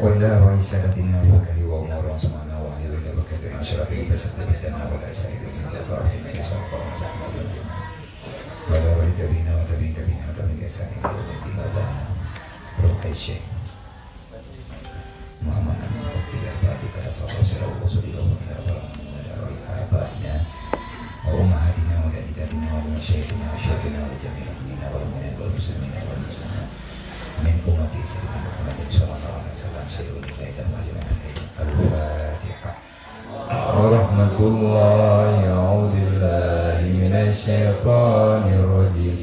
وإلى رئيساتنا ببكر وأمور سبحانه وإلى بكر شرف بسط بيتنا ولا سائر سنة فأرحمنا بصحبه وزحمه ولا رأيت بنا وتبين بنا وتبين إساني وتبين ولا روح الشيخ محمد المبكي أربعة كرسال وسلام وصلي وبركاته ولا رأيت آبائنا وأمهاتنا وجدتنا ومشايخنا وشيخنا ولجميع المؤمنين والمؤمنات والمسلمين والمسلمات من أمة سيدنا محمد صلى الله عليه وسلم سيدنا إلى المجمع الفاتحة ورحمة الله. أعوذ بالله من الشيطان الرجيم.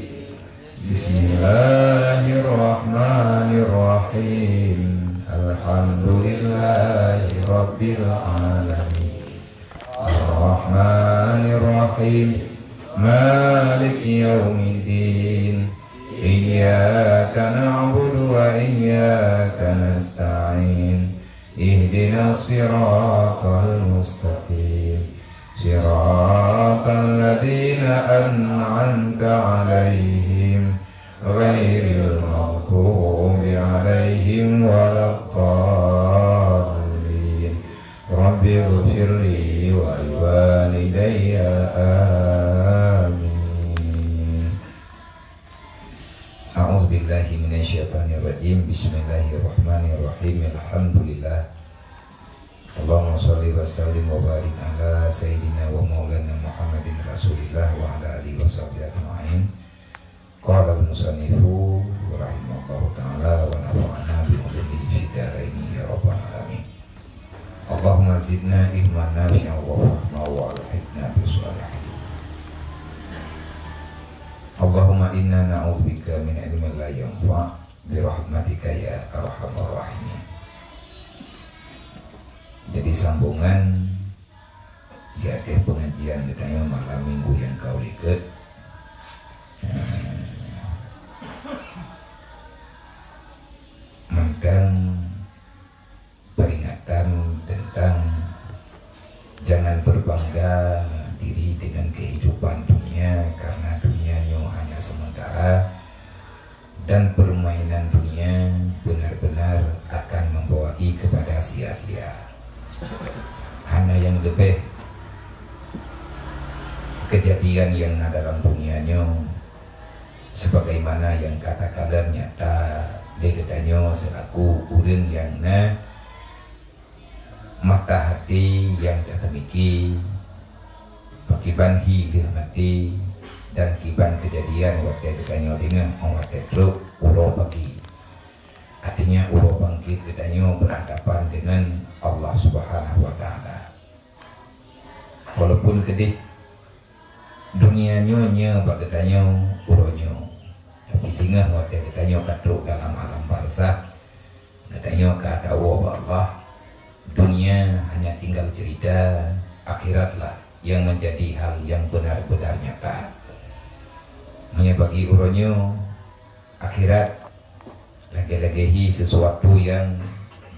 بسم الله الرحمن الرحيم. الحمد لله رب العالمين الرحمن الرحيم مالك يوم الدين إياك نعبد وإياك نستعين اهدنا الصراط المستقيم صراط الذين أنعمت عليهم غير المغضوب عليهم ولا الضالين. رب اغفر لي ولوالدي آمين. أعوذ بالله من الشيطان الرجيم. بسم الله الرحمن الرحيم. الحمد لله. اللهم صل وسلم وبارك على سيدنا ومولانا محمد رسول الله وعلى آله وصحبه أجمعين. قال المصنف رحمه الله تعالى ونفعنا بعلومه في الدارين يا رب العالمين. اللهم زدنا علما نافعا وفهما والحقنا بالصالحين. اللهم إنا نعوذ بك من علم لا ينفع برحمتك ya arhamar rahimin. Jadi sambungan di akhir pengajian ditanya malam minggu yang kau lihat tentang peringatan tentang jangan berbangga diri dengan kehidupan dunia, karena dunianya hanya sementara dan permainan dunia benar-benar akan membawa kepada sia-sia. Hanya yang lebih kejadian yang ada dalam dunianya sebagaimana yang kata-kata nyata degetanyo selaku urang yang mata hati yang datamiki pakiban hi mati dan kiban kejadian waktu degetanyo dengan waktu truk uro pagi, artinya uro bangkit degetanyo berhadapan dengan Allah Subhanahu wa Ta'ala. Walaupun kedih dunianya nya bagetanyo uronyo, tapi tinggal waktu degetanyo katruk dalam alam barzah degetanyo kata Allah, dunia hanya tinggal cerita, akhiratlah yang menjadi hal yang benar-benar nyata. Hanya bagi uronyo akhirat lagi-lagi sesuatu yang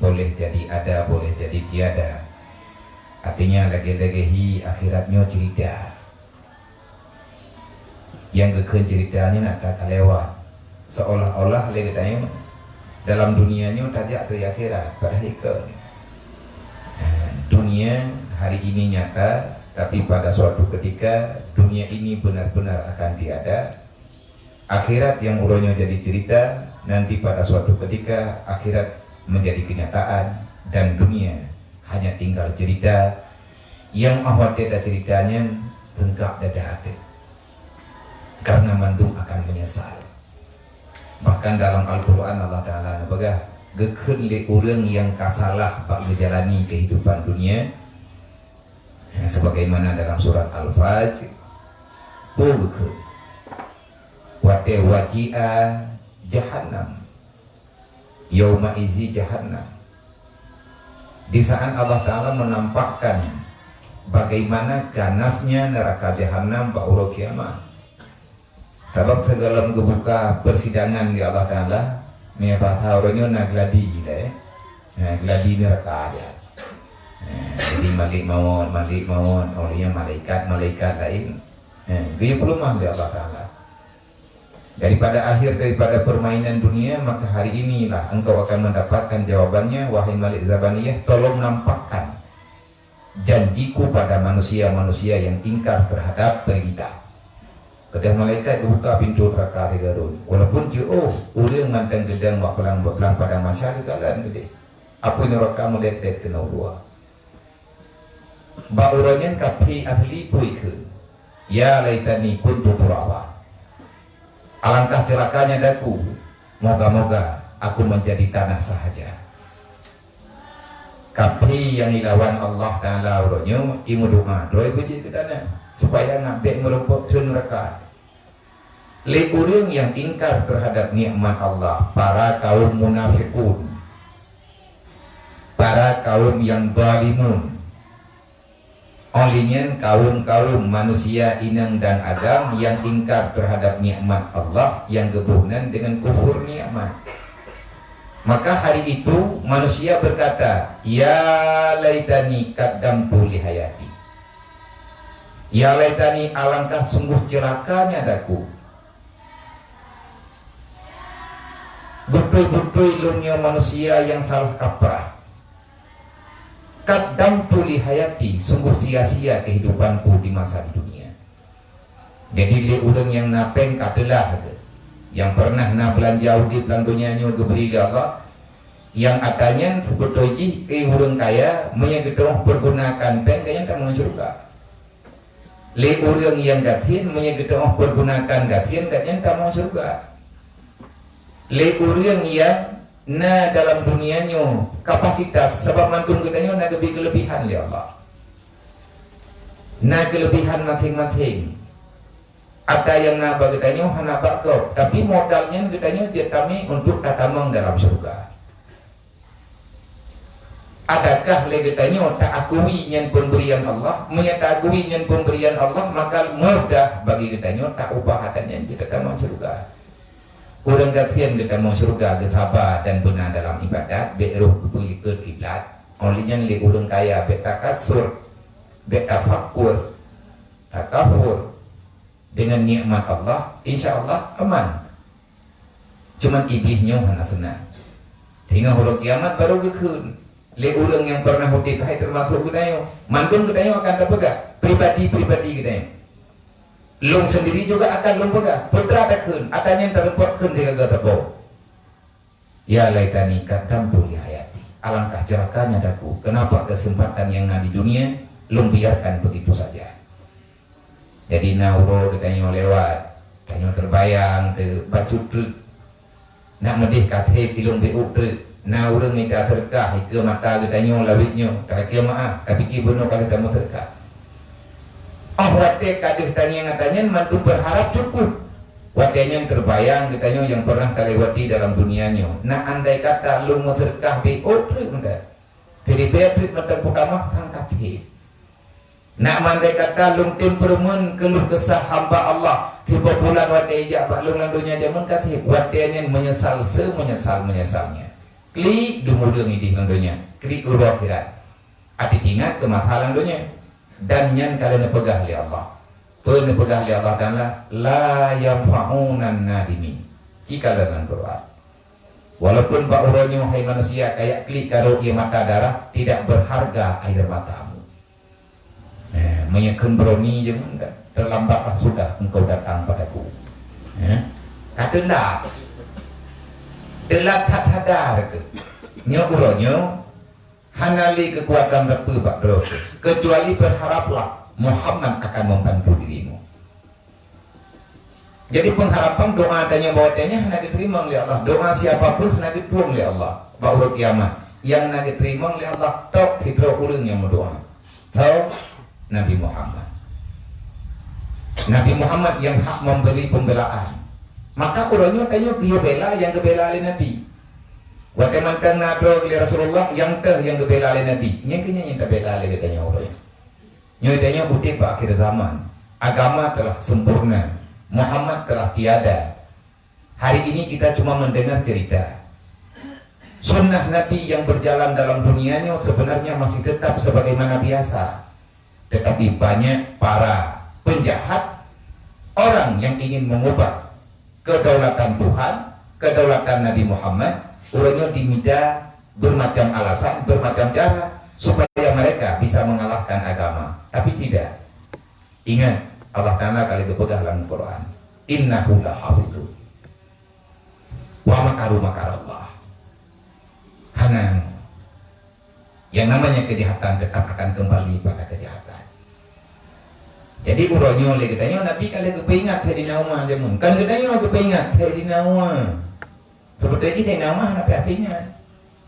boleh jadi ada, boleh jadi tiada. Artinya lagi-lagi akhiratnya cerita yang keken ceritanya nak kelewat, seolah-olah lagi dalam dunianya tadi ada akhirat, padahal ke dunia hari ini nyata, tapi pada suatu ketika dunia ini benar-benar akan tiada. Akhirat yang uronya jadi cerita, nanti pada suatu ketika akhirat menjadi kenyataan dan dunia hanya tinggal cerita yang awal tidak ceritanya tengkap dada hati, karena mandung akan menyesal. Bahkan dalam Al-Quran Allah Ta'ala nabagah gekun li urang yang kasalah bak menjalani kehidupan dunia, sebagaimana dalam surat Al-Fajr pulkun wate waji'a jahannam yauma izi jahannam. Di saat Allah Ta'ala menampakkan bagaimana ganasnya neraka jahannam ba'uro kiamat, sebab segala membuka persidangan di Allah Ta'ala menyebabkan orangnya nak gladi gitu gladi neraka aja. Jadi malik mawon olehnya malaikat lain dia belum mah di Allah Ta'ala. daripada akhir daripada permainan dunia, maka hari inilah engkau akan mendapatkan jawabannya. Wahai Malik Zabaniyah, tolong nampakkan janjiku pada manusia-manusia yang ingkar terhadap perintah. Kedah malaikat buka pintu neraka Garun. Walaupun urang mantang gedang buat pelang pada masa kekalan gede. Apa neraka meletet kena dua. Ba uranyan kapi ahli puikeun. Ya laitani kuntu turaba. Alangkah celakanya daku. Moga-moga aku menjadi tanah sahaja. Kapi yang dilawan Allah Ta'ala uranyo imu doa. Doa puji ke tanah supaya nabi merumput ke neraka. Le urang yang ingkar terhadap nikmat Allah, para kaum munafikun, para kaum yang zalimun, olinya kaum-kaum manusia inang dan agam yang ingkar terhadap nikmat Allah, yang gebuhnan dengan kufur nikmat. Maka hari itu manusia berkata, ya laitani qaddamtu li hayati. Ya laitani, alangkah sungguh celakanya daku. Betul-betul ilmunya manusia yang salah kaprah. Qaddamtu li hayati, sungguh sia-sia kehidupanku di masa di dunia. Jadi li urang yang napeng katelah, yang pernah na belanja di pelandunya nyo geberi Allah, yang atanya sebetulnya ke urang kaya menyegedong pergunakan peng kaya tak mau surga. Li urang yang gatin menyegedong pergunakan gatin kaya tak mau surga. Le urang yang na dalam dunianya kapasitas sebab mantung kitanya na lebih kelebihan ya Allah. Na kelebihan masing-masing. Ada yang na bagitanya hana bakau, tapi modalnya kitanya jetami untuk tatamang dalam surga. Adakah le kitanya tak akui yang pemberian Allah, menyatakan yang pemberian Allah, maka mudah bagi kitanya tak ubah adanya kita tatamang surga. Urang gatian kita mau surga getaba dan benar dalam ibadat beruh kepulih ke kiblat. Olehnya li urang kaya betakasur, betafakur, takafur dengan nikmat Allah, insya Allah aman. Cuman iblisnya hana senang. Hingga huruf kiamat baru gekun. Li urang yang pernah hudip hai termasuk gedayo, mantun gedayo akan terpegah pribadi-pribadi gedayo. Lung sendiri juga akan lung pegah. Putra takun, atanya terempatkan di gagal terbau. Ya laitani qaddamtu li hayati. Alangkah celakanya daku. Kenapa kesempatan yang ada di dunia lung biarkan begitu saja. Jadi nauro katanya lewat, katanya terbayang, terbacut, nak medih kathe pilung beuk, nauro minta terkah, ke mata katanya lawitnya, tak kira maaf, tapi kibono kalau kamu terkah. Wate kadir tanya ngatanya mantu berharap cukup. Watenya yang terbayang katanya yang pernah terlewati dalam dunianya. Nah andai kata lu mau terkah BO enggak. Jadi Beatrice mentang pertama sangkat he. Nak andai kata lu temperament keluh kesah hamba Allah. Tiba bulan wate ijak pak lu landunya zaman kathe. Watenya menyesal menyesalnya. Klik dumudung ini landunya. Klik urut akhirat. Ati ingat kemahalan landunya. Dan yang kalian pegah oleh Allah, pegah oleh Allah Ta'ala, la yanfa'unan nadimin. Jika dalam Quran, walaupun baurannya hai manusia kayak klik karo ia mata darah, tidak berharga air matamu. Menyekun beroni je enggak, terlambatlah sudah engkau datang padaku. Katalah, telah tak sadar ke, nyokuronyo. Hanali kekuatan repu bak bro, kecuali berharaplah Muhammad akan membantu dirimu. Jadi pengharapan doa tanya bawatnya hanya diterima oleh Allah. Doa siapapun hanya diterima oleh Allah. Ba'urul kiamat yang hanya diterima oleh Allah. Tok hidro urung yang berdoa. Tahu Nabi Muhammad. Nabi Muhammad yang hak memberi pembelaan. Maka urangnya tanya bela yang kebela oleh Nabi. Wate mantang nado oleh Rasulullah yang kebela oleh Nabi. Yang kini yang kebela oleh katanya orang. Yang katanya putih pada akhir zaman. Agama telah sempurna. Muhammad telah tiada. Hari ini kita cuma mendengar cerita. Sunnah Nabi yang berjalan dalam dunianya sebenarnya masih tetap sebagaimana biasa. Tetapi banyak para penjahat, orang yang ingin mengubah kedaulatan Tuhan, kedaulatan Nabi Muhammad, orangnya diminta bermacam alasan, bermacam cara supaya mereka bisa mengalahkan agama. Tapi tidak. Ingat, Allah Ta'ala kali kepegang dalam Quran, innahu lahafidhu wa makaru makarallah. Hanang, yang namanya kejahatan tetap akan kembali pada kejahatan. Jadi uronyo le katanya Nabi kali kepingat hari nauma jamun. Kan katanya kepingat hari nauma. Seperti kita nama Nabi apingat.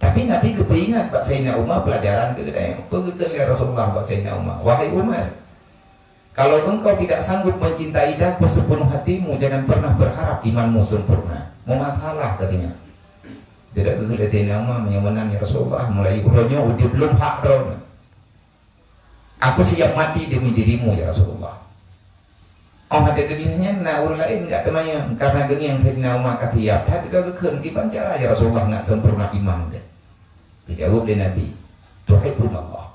Tapi Nabi kepingat Pak Sayyidina Umar pelajaran ke katanya. Pergi ke Rasulullah Pak Sayyidina Umar. Wahai Umar, kalau engkau tidak sanggup mencintai aku sepenuh hatimu, jangan pernah berharap imanmu sempurna. Mau masalah katanya. Tidak kegedean nama menyamanan ya Rasulullah, mulai uronyo udah belum hak dong. Aku siap mati demi dirimu ya Rasulullah. Oh ada dirinya, nah orang lain enggak temanya karena geng yang terina umat katiap. Tapi kalau kekern kiban cara ya Rasulullah enggak sempurna iman deh. Dijawab oleh Nabi, tuhibbunallah,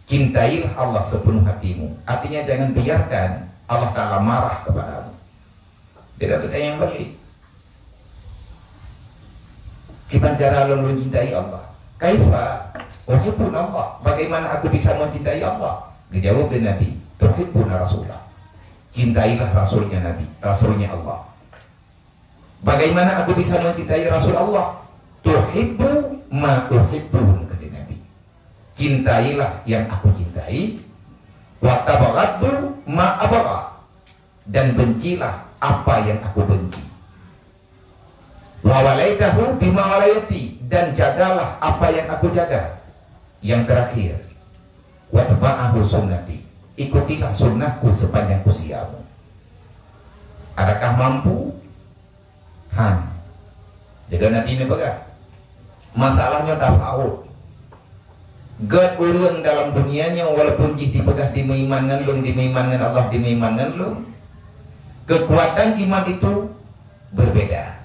cintailah Allah sepenuh hatimu. Artinya jangan biarkan Allah Ta'ala marah kepadamu. Tidak ada yang balik. Kiban cara lo mencintai Allah. Kaifa uhibbunallah, bagaimana aku bisa mencintai Allah? Dijawab oleh Nabi, tuhibbuna Rasulullah, cintailah Rasulnya Nabi, Rasulnya Allah. Bagaimana aku bisa mencintai Rasul Allah? Tuhibbu ma uhibbun, kata Nabi, cintailah yang aku cintai, wa tabghaddu ma abgha, dan bencilah apa yang aku benci. Wa walaitahu bima walayati, dan jagalah apa yang aku jaga. Yang terakhir, watba'ahu sunnati, ikutilah sunnahku sepanjang usiamu. Adakah mampu? Jadi Nabi ini pegang. Masalahnya tafawud. God urang dalam dunianya walaupun jih dipegah dimeimankan belum, dimeimankan Allah, dimeimankan belum. Kekuatan iman itu berbeda.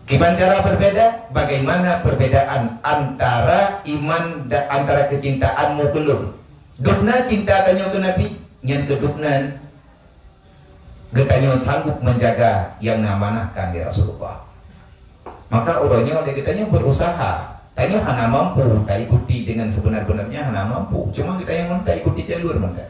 Gimana cara berbeda? Bagaimana perbedaan antara iman dan antara kecintaanmu belum? Dukna cinta tanya ke Nabi, yang keduknan getanya sanggup menjaga yang namanahkan di Rasulullah. Maka orangnya oleh kitanya berusaha. Tanya hana mampu, tak ikuti dengan sebenar-benarnya hana mampu. Cuma kita yang tak ikuti jalur mereka.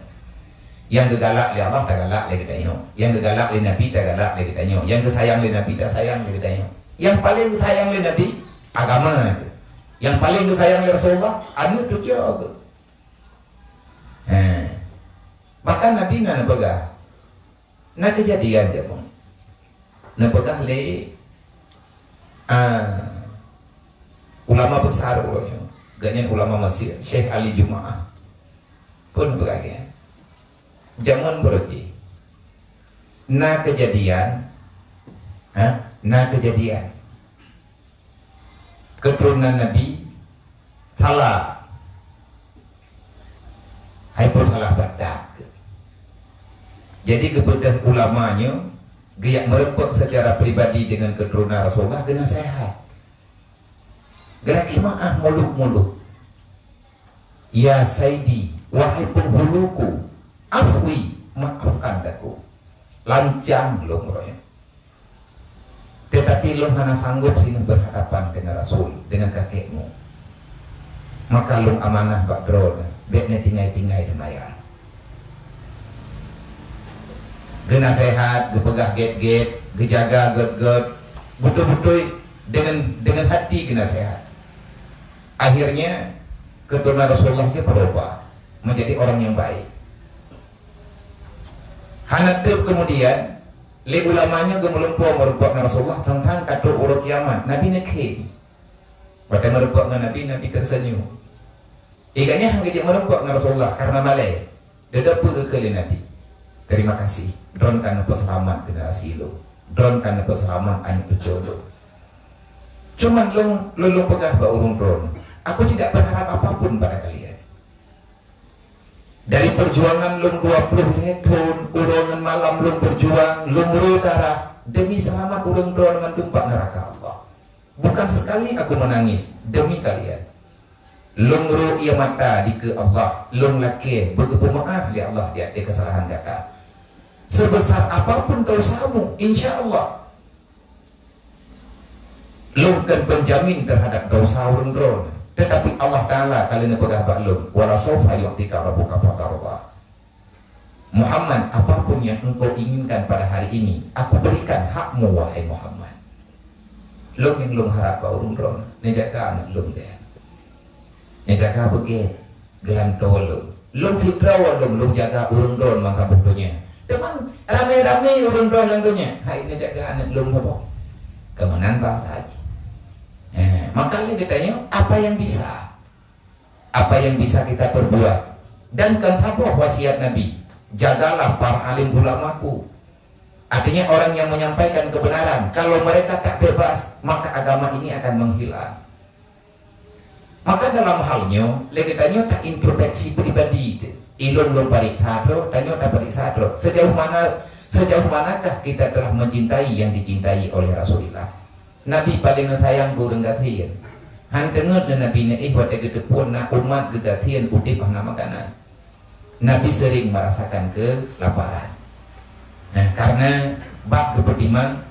Yang gegalak le Allah tak galak le kitanya. Yang gegalak le Nabi tak galak le kitanya. Yang kesayang le Nabi tak sayang le kitanya. Yang paling disayang oleh Nabi agama itu. Yang paling disayang oleh Rasulullah anu tu juga. Bahkan Nabi nak pegah. Nak kejadian je pun. Nak pegah le ulama besar ulama. Ganyan ulama Mesir, Syekh Ali Jumaah. Pun pegah ya. Jangan beruji. Nak kejadian kejadian keturunan Nabi salah hypo salah batak. Jadi kebetulan ulamanya giyak merepot secara pribadi dengan keturunan Rasulullah dengan sehat. Gerak maaf muluk-muluk. Ya Sayyidi, wahai penghuluku, afwi, maafkan aku. Lancang belum royong. Tetapi lu hana sanggup sini berhadapan dengan Rasul, dengan kakekmu. Maka lu amanah bak drone, beknya tinggai-tinggai demayan. Gena sehat, gepegah get-get, gejaga get-get, betul-betul dengan hati gena sehat. Akhirnya keturunan Rasulullah dia berubah menjadi orang yang baik. Hana kemudian le ulamanya gemelumpuh merupakan Rasulullah tentang kata urut kiamat. Nabi nekhe. Pada merupakan Nabi tersenyum. Iganya hangga merupakan Rasulullah karena malai. Dedak ke Nabi. Terima kasih. Dron kana peselamat generasi lo. Dron kana peselamat anak jodoh. Cuman lo pegah ba urung dron. Aku tidak berharap apapun pada kalian. Dari perjuangan lum 20 tahun, urongan malam lum berjuang, lum darah demi selamat urang dengan tumpak neraka Allah. Bukan sekali aku menangis demi kalian. Lum ia mata di ke Allah, lum laki bergebu maaf di Allah di kesalahan kata. sebesar apapun dosamu, insya Allah lumkan penjamin terhadap dosa urun-urun. Tetapi Allah Ta'ala kalian pegah baklum, wala sawfa yu'tika rabbuka fatarda. Muhammad, apapun yang engkau inginkan pada hari ini, aku berikan hakmu wahai Muhammad. Lung yang lung harap kau urun-urun, ni jaga anak lung dia, ni jaga begitu gelanto lung fitrawa lung jaga urun-urun maka butuhnya. Teman rame-rame urun-urun langgunya, hai ni jaga anak lung apa? Kemenan bah haji. Makanya ditanya apa yang bisa kita perbuat. Dan kenapa wasiat Nabi, jagalah para alim ulamaku, artinya orang yang menyampaikan kebenaran. Kalau mereka tak bebas, maka agama ini akan menghilang. Maka dalam halnya ditanya tak introspeksi pribadi itu, ilun belum balik sadro, tanya tak balik sadro, sejauh manakah kita telah mencintai yang dicintai oleh Rasulullah. Nabi paling sayang gurung gatian. Hantengut dan Nabi naik waktu gedepun na umat gegatian udip ahna makanan. Nabi sering merasakan kelaparan. Nah, karena bab kepertiman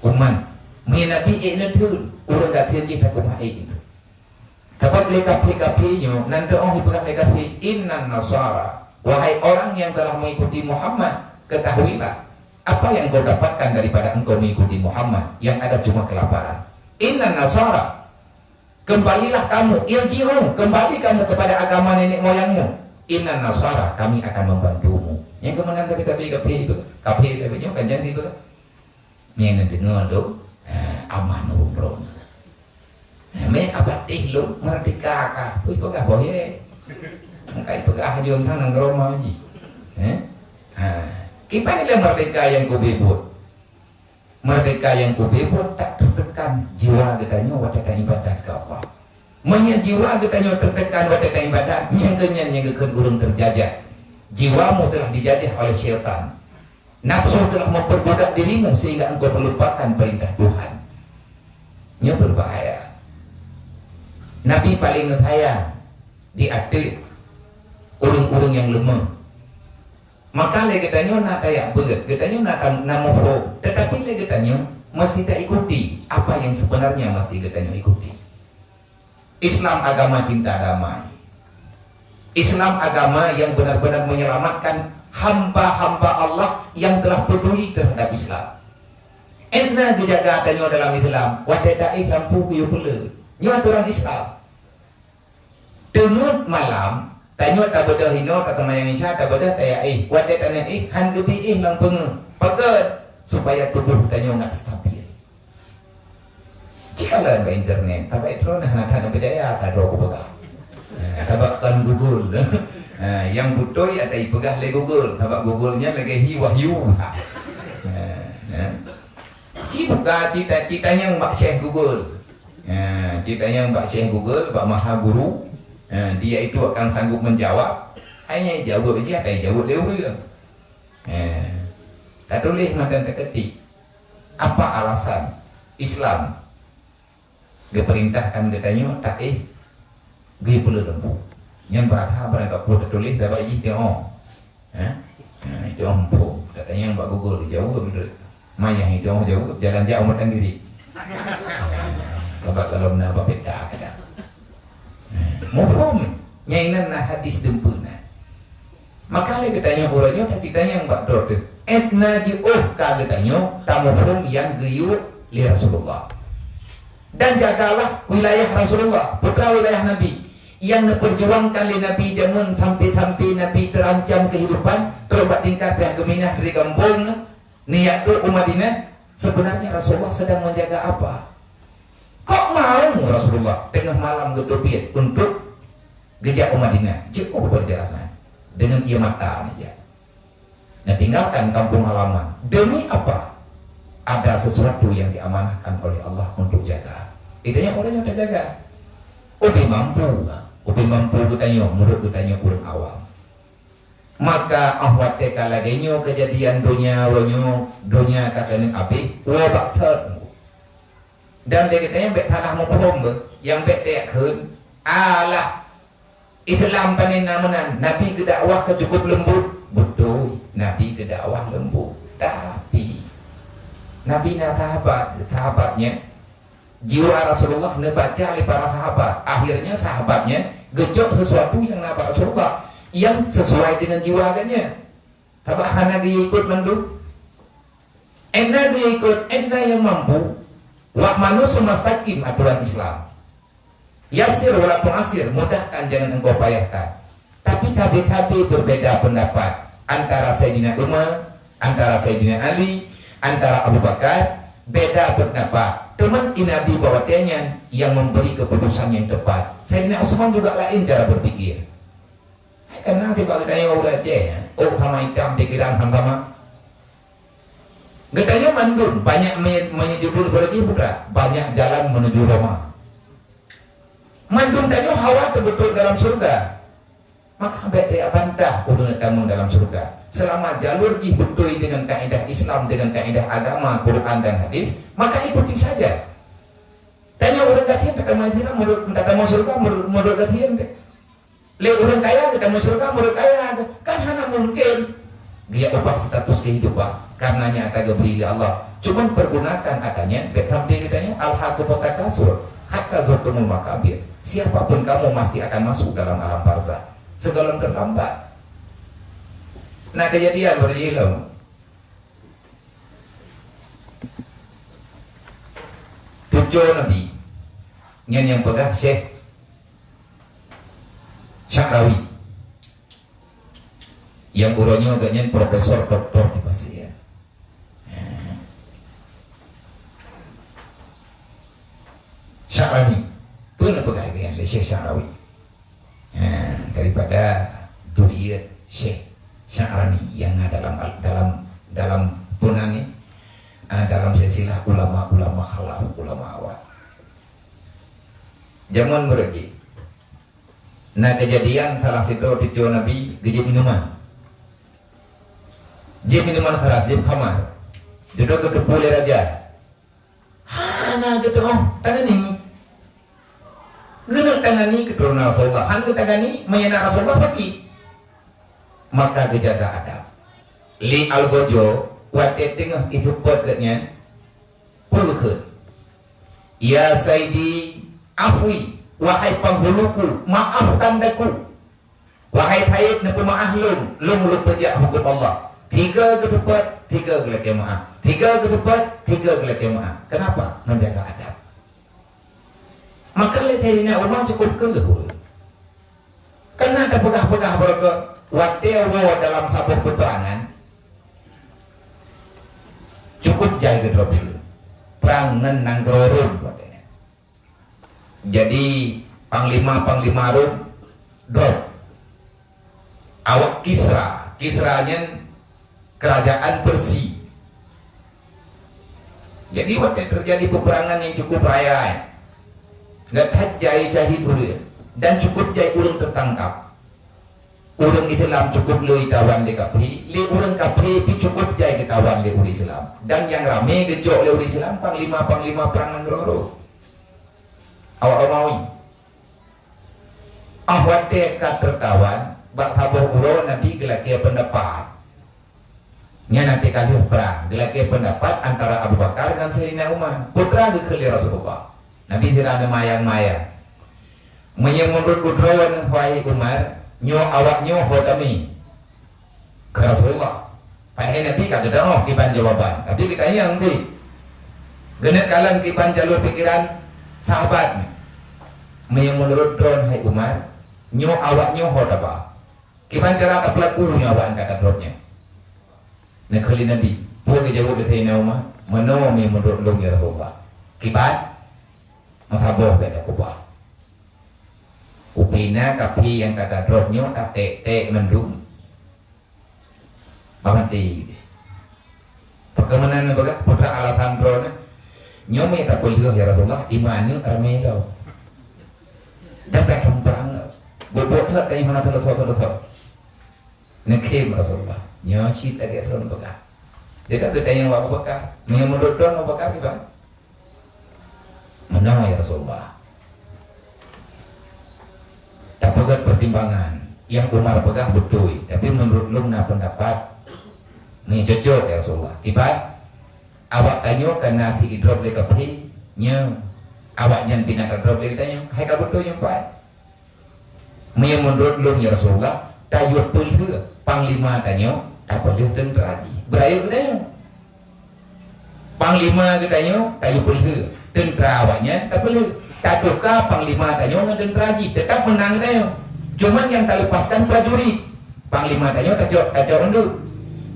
umat. Nabi ini tu urang gatian kita kumai itu. Tapi lekapi-lekapinya nanti orang hiburan lekapi innan nasara. Wahai orang yang telah mengikuti Muhammad, ketahuilah apa yang kau dapatkan daripada engkau mengikuti Muhammad, yang ada cuma kelaparan. Inna nasara, kembalilah kamu, irji'u, kembali kamu kepada agama nenek moyangmu. Inna nasara, kami akan membantumu. Yang kemenangan kita kapi kan janji itu. Yang nanti ngadu, aman urun. Me abatih lu merdeka kah? Kuy pegah boye. Kai pegah jom thang nang Roma ji. Kita nilai merdeka yang kubebut. Merdeka yang kubebut tak tertekan jiwa katanya watatan ibadat ke Allah. Menya jiwa katanya tertekan watatan ibadat, yang kenyan yang kekan urung terjajah. Jiwamu telah dijajah oleh syaitan. Nafsu telah memperbudak dirimu sehingga engkau melupakan perintah Tuhan. Ini berbahaya. Nabi paling sayang di hati urung-urung yang lemah. Maka lagi tanya nak tayak berat, katanya nak namoho, tetapi lagi tanya mesti tak ikuti apa yang sebenarnya mesti katanya ikuti. Islam agama cinta damai. Islam agama yang benar-benar menyelamatkan hamba-hamba Allah yang telah peduli terhadap Islam. Entah kejaga tanya dalam Islam, wadai lampu kuyu pula, nyu aturan Islam. Tenut malam tanya tak bodoh hino tak temayang isya tak bodoh taya wadah tanah han gebi lang penge pagat supaya tubuh tanya nak stabil. Jika lah di internet tapi itu nah nak percaya tak ada aku tabakkan Google. Yang butuh ada ipegah le Google, tabak Google-nya lagi hi wahyu. Buka cita-citanya Mbak Syekh Google. Citanya Mbak Syekh Google, Mbak Maha Guru. Dia itu akan sanggup menjawab. Hanya jawab aja, ada jawab lewat. Tak tulis makan keketik. Apa alasan Islam diperintahkan katanya tak gue perlu lembu. Yang berapa berapa pun tertulis dapat dia itu ampuh. Katanya Mbak Google jawab betul. Mayang itu jawab jalan jauh matang diri. Kalau nak apa peta kata. Mufhum nyainan nah hadis dempuna. Maka le katanya orangnya tak kitanya yang Mbak Dor tu. Etna jiuh ka katanya tamufhum yang geyu li Rasulullah. Dan jagalah wilayah Rasulullah, putra wilayah Nabi yang memperjuangkan li Nabi jamun tampi-tampi Nabi terancam kehidupan, terobat tingkat pihak geminah dari kampung niat tu Madinah. Sebenarnya Rasulullah sedang menjaga apa? Kok mau Rasulullah tengah malam getopit untuk gejak Madinah jauh perjalanan dengan ia mata saja. Nah, tinggalkan kampung halaman demi apa? Ada sesuatu yang diamanahkan oleh Allah untuk jaga. Idenya orang yang terjaga. Udah mampu katanya menurut katanya kurang awam. Maka ahwate kalagenyo kejadian dunia katanya abi wabak ter. Dan dia katanya bek tanah mumpung yang bek dia kun alah Islam panen namanan Nabi ke dakwah ke cukup lembut betul Nabi ke dakwah lembut, tapi Nabi na sahabatnya jiwa Rasulullah nebaca oleh para sahabat. Akhirnya sahabatnya gejok sesuatu yang nabak Rasulullah yang sesuai dengan jiwa agaknya. Tabak hana dia ikut mandu, enak dia ikut, enak yang mampu. Wak manusia mustaqim aturan Islam. Yasir walaupun asir, mudahkan jangan engkau payahkan. Tapi tabi-tabi berbeda pendapat antara Sayyidina Umar, antara Sayyidina Ali, antara Abu Bakar, beda pendapat. Teman Nabi bawatnya yang memberi keputusan yang tepat. Sayyidina Utsman juga lain cara berpikir. Karena nanti bagi tanya orang aja, oh sama hitam pikiran hamba. Getanya mandun, banyak menuju berarti putra, banyak jalan menuju Roma. Mandun tanya hawa betul dalam surga. Maka beda bantah udah tamu dalam surga. Selama jalur betul dengan kaidah Islam, dengan kaidah agama, Quran dan hadis, maka ikuti saja. Tanya orang katian kata majina menurut mau surga menurut katian deh. Le orang kaya kita mau surga menurut kaya kan hanya mungkin dia ubah status kehidupan karena nyata geberi Allah. Cuman pergunakan katanya, sampai katanya al-haqqu takasur hatta zurtumul makabir. Siapapun kamu pasti akan masuk dalam alam barzah. Segala terlambat. Nah kejadian berilmu. Tujuh Nabi yang pegang Syekh Sya'rawi yang uronya agaknya profesor doktor di Pasir. Sya'rawi pun pegang dengan Syekh Sya'rawi. Daripada Duriyat Syekh Sya'rani yang dalam punangnya dalam silsilah ulama-ulama khalaf, ulama awal zaman berji. Nah kejadian salah satu tujuh Nabi gejib minuman keras, jib kamar duduk ke boleh raja hana gitu tangan ini genuk tangani keturunan Rasulullah, hanggu tangani menyana Rasulullah pergi. Maka kejaga adab. Li al-gojo wate tengah itu podgatnya pulukun. Ya Sayyidi afwi, wahai penghuluku, maafkan daku. Wahai tayyid na pemaah lum pejak hukum Allah. Tiga ketepat, tiga gelak maaf. Tiga ketepat, tiga gelak maaf. Kenapa? Menjaga adab. Maka lihat ini orang cukup kelehur. Karena ada pegah-pegah berke watewo dalam sabuk peperangan cukup jai ke drop itu. Perang nang kerorun katanya. Jadi panglima rum drop. Awak Kisranya kerajaan Persia. Jadi waktu terjadi peperangan yang cukup raya. Nggak jai cahit dulu dan cukup jai urang tertangkap. Urang Islam cukup lei tawan di kapri, li urang kapri pi cukup jai ditawan di uri Islam. Dan yang rame gejok le uri Islam panglima perang Nangroro. Awak Romawi. Ahwate ka tertawan bak haboh uro Nabi gelake pendapat. Nya nanti kali perang gelake pendapat antara Abu Bakar dengan Sayyidina Umar. Putra ke Rasulullah. Nabi tidak ada mayang-mayang. Menurut kudrawan wahai Umar, nyo awak nyo hodami ke Rasulullah. Pai Nabi kata dah kipan jawaban. Tapi kita yang di genet kalan kipan jalur pikiran sahabat. Menurut drone hai Umar, nyo awak nyo hodaba. Kipan cara tak pelaku nyo awak angkat drone-nya. Nak kali Nabi, buat jawab dari Umar, menurut lu ya Rasulullah. Kipan mataboh beda kubah. Upina kapi yang kata dropnya tek mendung. Bahanti. Bagaimana baga putra alatan drone. Nyomi tak boleh ya Rasulullah imanu ramelo. Dapat perang. Bobot tak yang mana terus. Nekim Rasulullah. Nyosi tak drone baga. Dia tak ada yang wak baga. Menurut drone baga kita. Mana ya Rasulullah? Tak pegat pertimbangan yang Umar pegang betul, tapi menurut lu na pendapat Ni cocok ya Rasulullah. Tiba awak tanya karena fi idrob le kapi nya awak nyan tina idrob le tanya hai ka betul yang pai. Mia menurut lu ya Rasulullah tayut pulhu panglima tanya apa dia tentera ji. Berayu tanya. Panglima tanya tayut pulhu tentera awaknya tak perlu. Tatukah panglima tanya dengan tentera ji tetap menang tanya. Cuman yang tak lepaskan prajurit. Panglima tanya tak undur.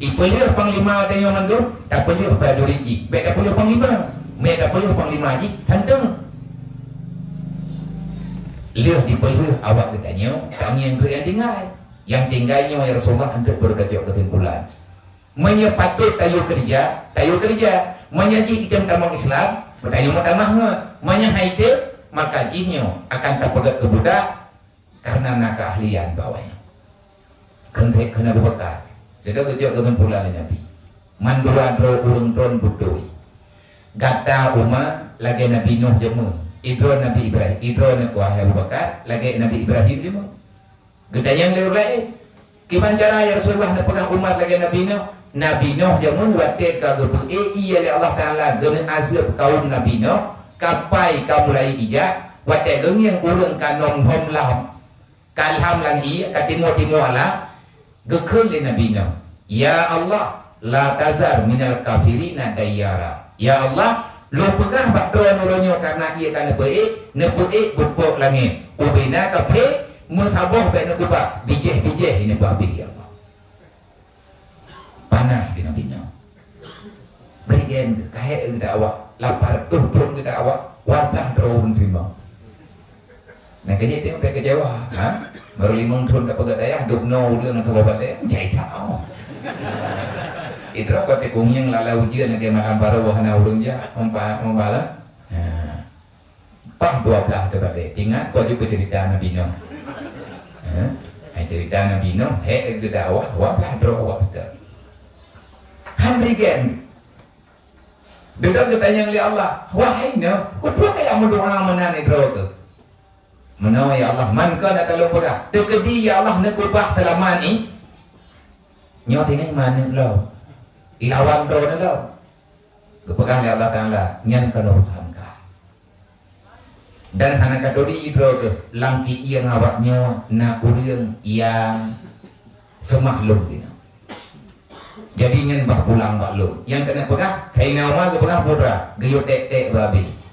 Ipelih panglima tanya mandu, tak pelih prajurit ji. Baik tak pelih panglima, baik tak pelih panglima ji, tandang. Lihat dipelih awak katanya, kami yang tinggal. Yang tinggalnya ya Rasulullah untuk berkata kesimpulan. Menyepatut tayu kerja. Menyaji idam tamang Islam, bertanya matamahnya. Menyahaite, maka jihnya akan tak pegat ke budak karena nak keahlian bawahnya. Kena berbekat. Dia kejauh kesimpulan Nabi. Mandura dro urung tron budoi. Gata Umar lagi Nabi Nuh jemu. Idro Nabi Ibrahim. Idro Nabi Wahai Abu Bakar lagi Nabi Ibrahim jemu. Gedayang lewat lain. Kiman cara ya Rasulullah nak pegang Umar lagi Nabi Nuh. Nabi Nuh jemu waktu kagubu. Iya oleh Allah Taala guna azab kaum Nabi Nuh. Kapai kaum mulai ijak. Waktu yang urung kanom hom lam. Kalham lagi katimo Allah. Gekul li Nabi Nuh. Ya Allah, la tazar minal kafirina dayyara. Ya Allah, lu pegah bakdron uronyo karena ia kana baik, nebeik bupuk langit. Ubina kafe, mutaboh baik nekubak, bijih ini babi ya Allah. Panah di Nabi Nuh. Berikan kahek engda awak, lapar tuh engda awak, wabah drone terima. Nah kerja tengok kayak kecewa, ha? Baru 5 tahun tak pegat daya, duk no udah nak babat daya, jai tahu. Itu kau tekung yang lala ujian lagi malam baru wahana urung ja, membala. Pah 12 dekat deh. Ingat kau juga cerita Nabi Nuh. Cerita Nabi Nuh, hek ke dakwah, wabah drowah betul. Handrigen. Duduk ketanya oleh Allah, wahai Nuh, kau tuh kayak mendoa menani drow tu. Menawa ya Allah, man kana kalau pegah. Tekedi ya Allah nak ubah telaman ni. Nyo tinggal mana lo? Ilawan do na lo. Kepegah ya Allah Taala, nyan kana sangka. Dan hana kadori idro ke langki yang awaknya na urang yang semaklum dia. Jadi nyan bah pulang maklum. Yang kena pegah, hai nama ke pegah pura, geyot tek babi.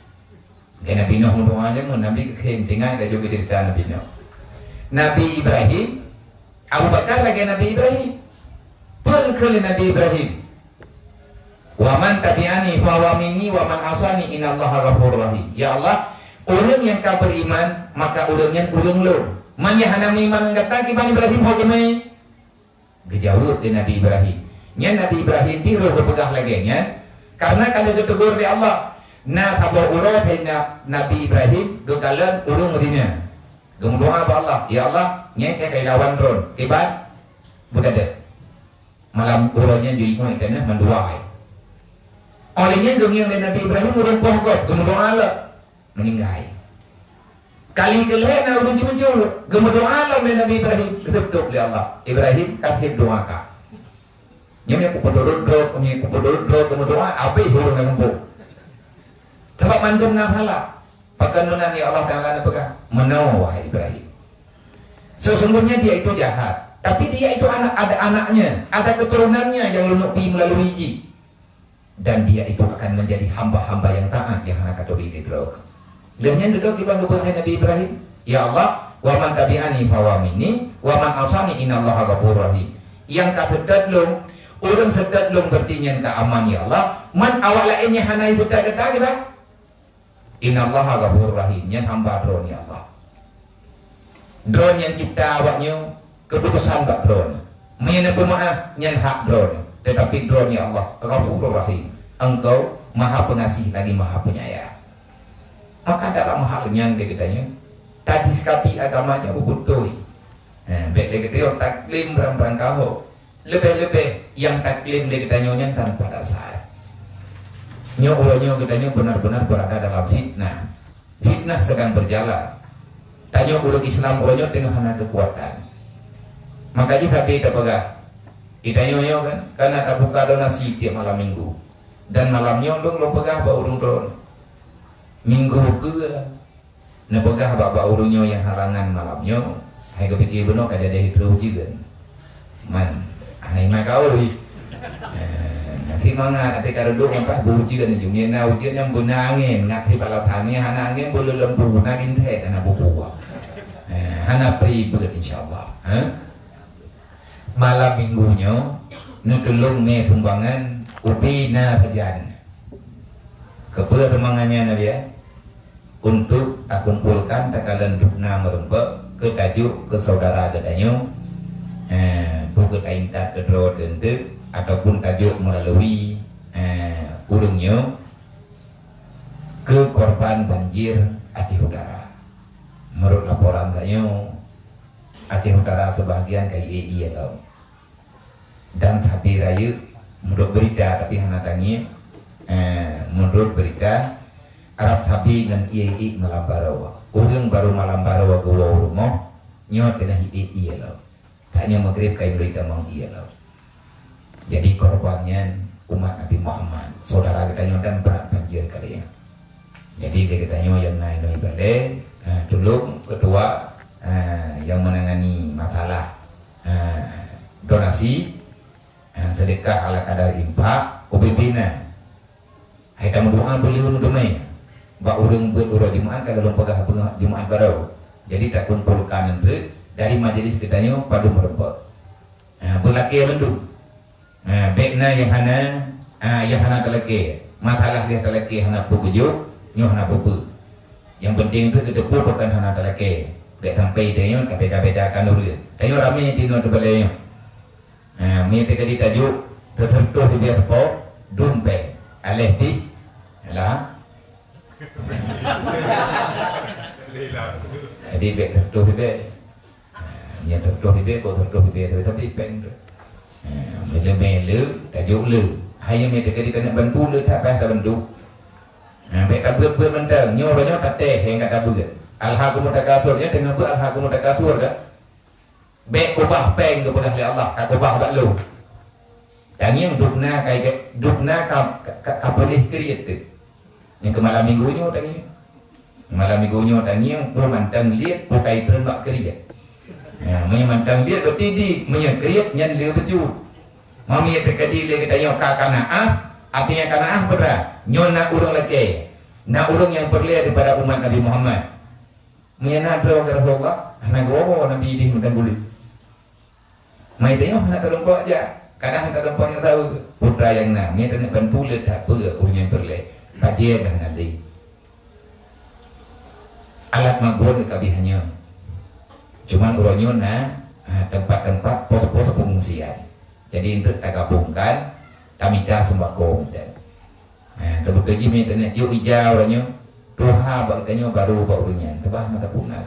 Kaya Nabi Nuh ngomong aja mau Nabi kekim tinggal ke juga cerita Nabi Nuh. Nabi Ibrahim, Abu Bakar lagi Nabi Ibrahim. Perkali Nabi Ibrahim. Waman tabi'ani fawa minni waman asani innallaha ghafurur rahim. Ya Allah, orang yang kau beriman maka orangnya urang lo. Man yang hana iman ngata ki Bani Ibrahim hokmai. Gejauh di Nabi Ibrahim. Nya Nabi Ibrahim tiru kepegah lagi nya. Karena kalau ditegur di Allah na tabur urat hina Nabi Ibrahim gekalan urung dina. Gemudoa ba Allah, ya Allah, nya kay lawan ron. Tiba budada. Malam urangnya jadi ko itana manduai. Olehnya yang Nabi Ibrahim urang pohgot, gemudoa Allah meninggal. Kali kelih na urang muncul, gemudoa Allah Nabi Ibrahim ketep li Allah. Ibrahim katib doa ka. Nya ku pedurut do, gemudoa ape urang ngempuk. Sebab mandum nafala. Pakan menan ya Allah Ta'ala pegang. Menawa wahai Ibrahim. Sesungguhnya dia itu jahat. Tapi dia itu ada anaknya. Ada keturunannya yang lunuki melalui ji. Dan dia itu akan menjadi hamba-hamba yang taat. Yang anak katuri idrok. Lihatnya duduk di bangga berkata Nabi Ibrahim. Ya Allah. Wa man tabi'ani fawamini. Wa man asani inallaha ghafurur rahim. Yang kata long. Orang terdatlong bertinyan ke aman ya Allah. Man awal lainnya hana itu tak kata kita. Innallaha ghafurur rahim. Yang hamba drone ya Allah. Drone yang cipta awaknya keputusan tak drone. Menyana pemaaf yang hak drone. Tetapi drone ya Allah ghafurur rahim. Engkau maha pengasih lagi maha penyayang. Maka dalam halnya dia katanya tadi sekapi agamanya bubutoi. Baik dia kata taklim berang-berang kau. Lebih-lebih yang taklim dia katanya tanpa dasar. Nyo katanya benar-benar berada dalam fitnah. Fitnah sedang berjalan. Tanya ulang Islam ulanya tengah hana kekuatan. Makanya tapi kita pegang. Kita nyoyo kan, karena tak buka donasi tiap malam minggu. Dan malamnya lo pegah ba urung dron. Minggu ke, na pegah ba urungnya yang halangan malamnya. Hai kepikir benar kada ada hidro juga. Man, anai mak kau li. Nanti manga nanti kada duk apa buji kan jumnya na ujian yang bunangin ngati palatani hana angin bulu lembu nagin teh na bubuwa. Hana pri begitu insyaallah. Malam minggunya nutulung me tumbangan ubi na pajan kepala temangannya nabi ya untuk aku kumpulkan takalan dukna merempek ke tajuk ke saudara gadanya buku taintat kedro tentu ataupun tajuk melalui urungnya ke korban banjir Aceh Utara. Menurut laporan saya Aceh Utara sebagian kayak IE atau dan tapi rayu menurut berita tapi hana tangi menurut berita Arab Sabi dan IE malam barawa urang baru malam barawa gua rumah nyo tengah IE lo tanya maghrib kayak berita mang IE lo jadi korbannya umat Nabi Muhammad saudara kita dan berat banjir kalian jadi kita yang naik balik dulu kedua yang menangani masalah donasi sedekah ala kadar impak ubibina kita mendoa beliau domai bak urang buat urang Jumaat kalau belum pegah Jumaat baru jadi tak kumpulkan itu dari majelis kitanya padu merempek berlaki mendu bekna yang hana telaki masalah dia telaki hana pugujuk nyo hana pugu yang penting itu kita bukan hana telaki gak sampai dia tapi beda kan dulu dia ramai di nuan tebalnya mi teka di tajuk tertentu di biar po dompet aleh di lah jadi bek tertentu di bek ya tertentu di bek kok tertentu di bek tapi peng mele tajuk le hanya mi teka di kena bantu le tak payah bantu bek tabur mentang nyo tak teh hingga tabur alhaqum takathurnya dengan ber alhaqum takathur dah bek kubah peng kepada Allah kubah bak lu dan yang dukna kayak dukna kapoleh kriat tu yang ke malam minggunya tanya malam minggunya tanya yang mantang lihat bukai ternak kriat mantang lihat bertidi kriat nyan le betul mami tekadi le kita kakana artinya kana berat nyona urang laki na urang yang perlia daripada umat Nabi Muhammad menyana doa ke Rasulullah anak gowo Nabi ini mudah bulit mai tengok anak terlempok aja kadang terlempoknya tahu putra yang nak dia tak nak bulit tak apa urang perlia kajian dah nanti alat magur kebihannya cuman urangnya na tempat-tempat pos-pos pengungsian jadi untuk tak gabungkan tamita sembako tapi kerja minta nak yuk hijau orangnya doha bagainya baru barunya tebah mata punah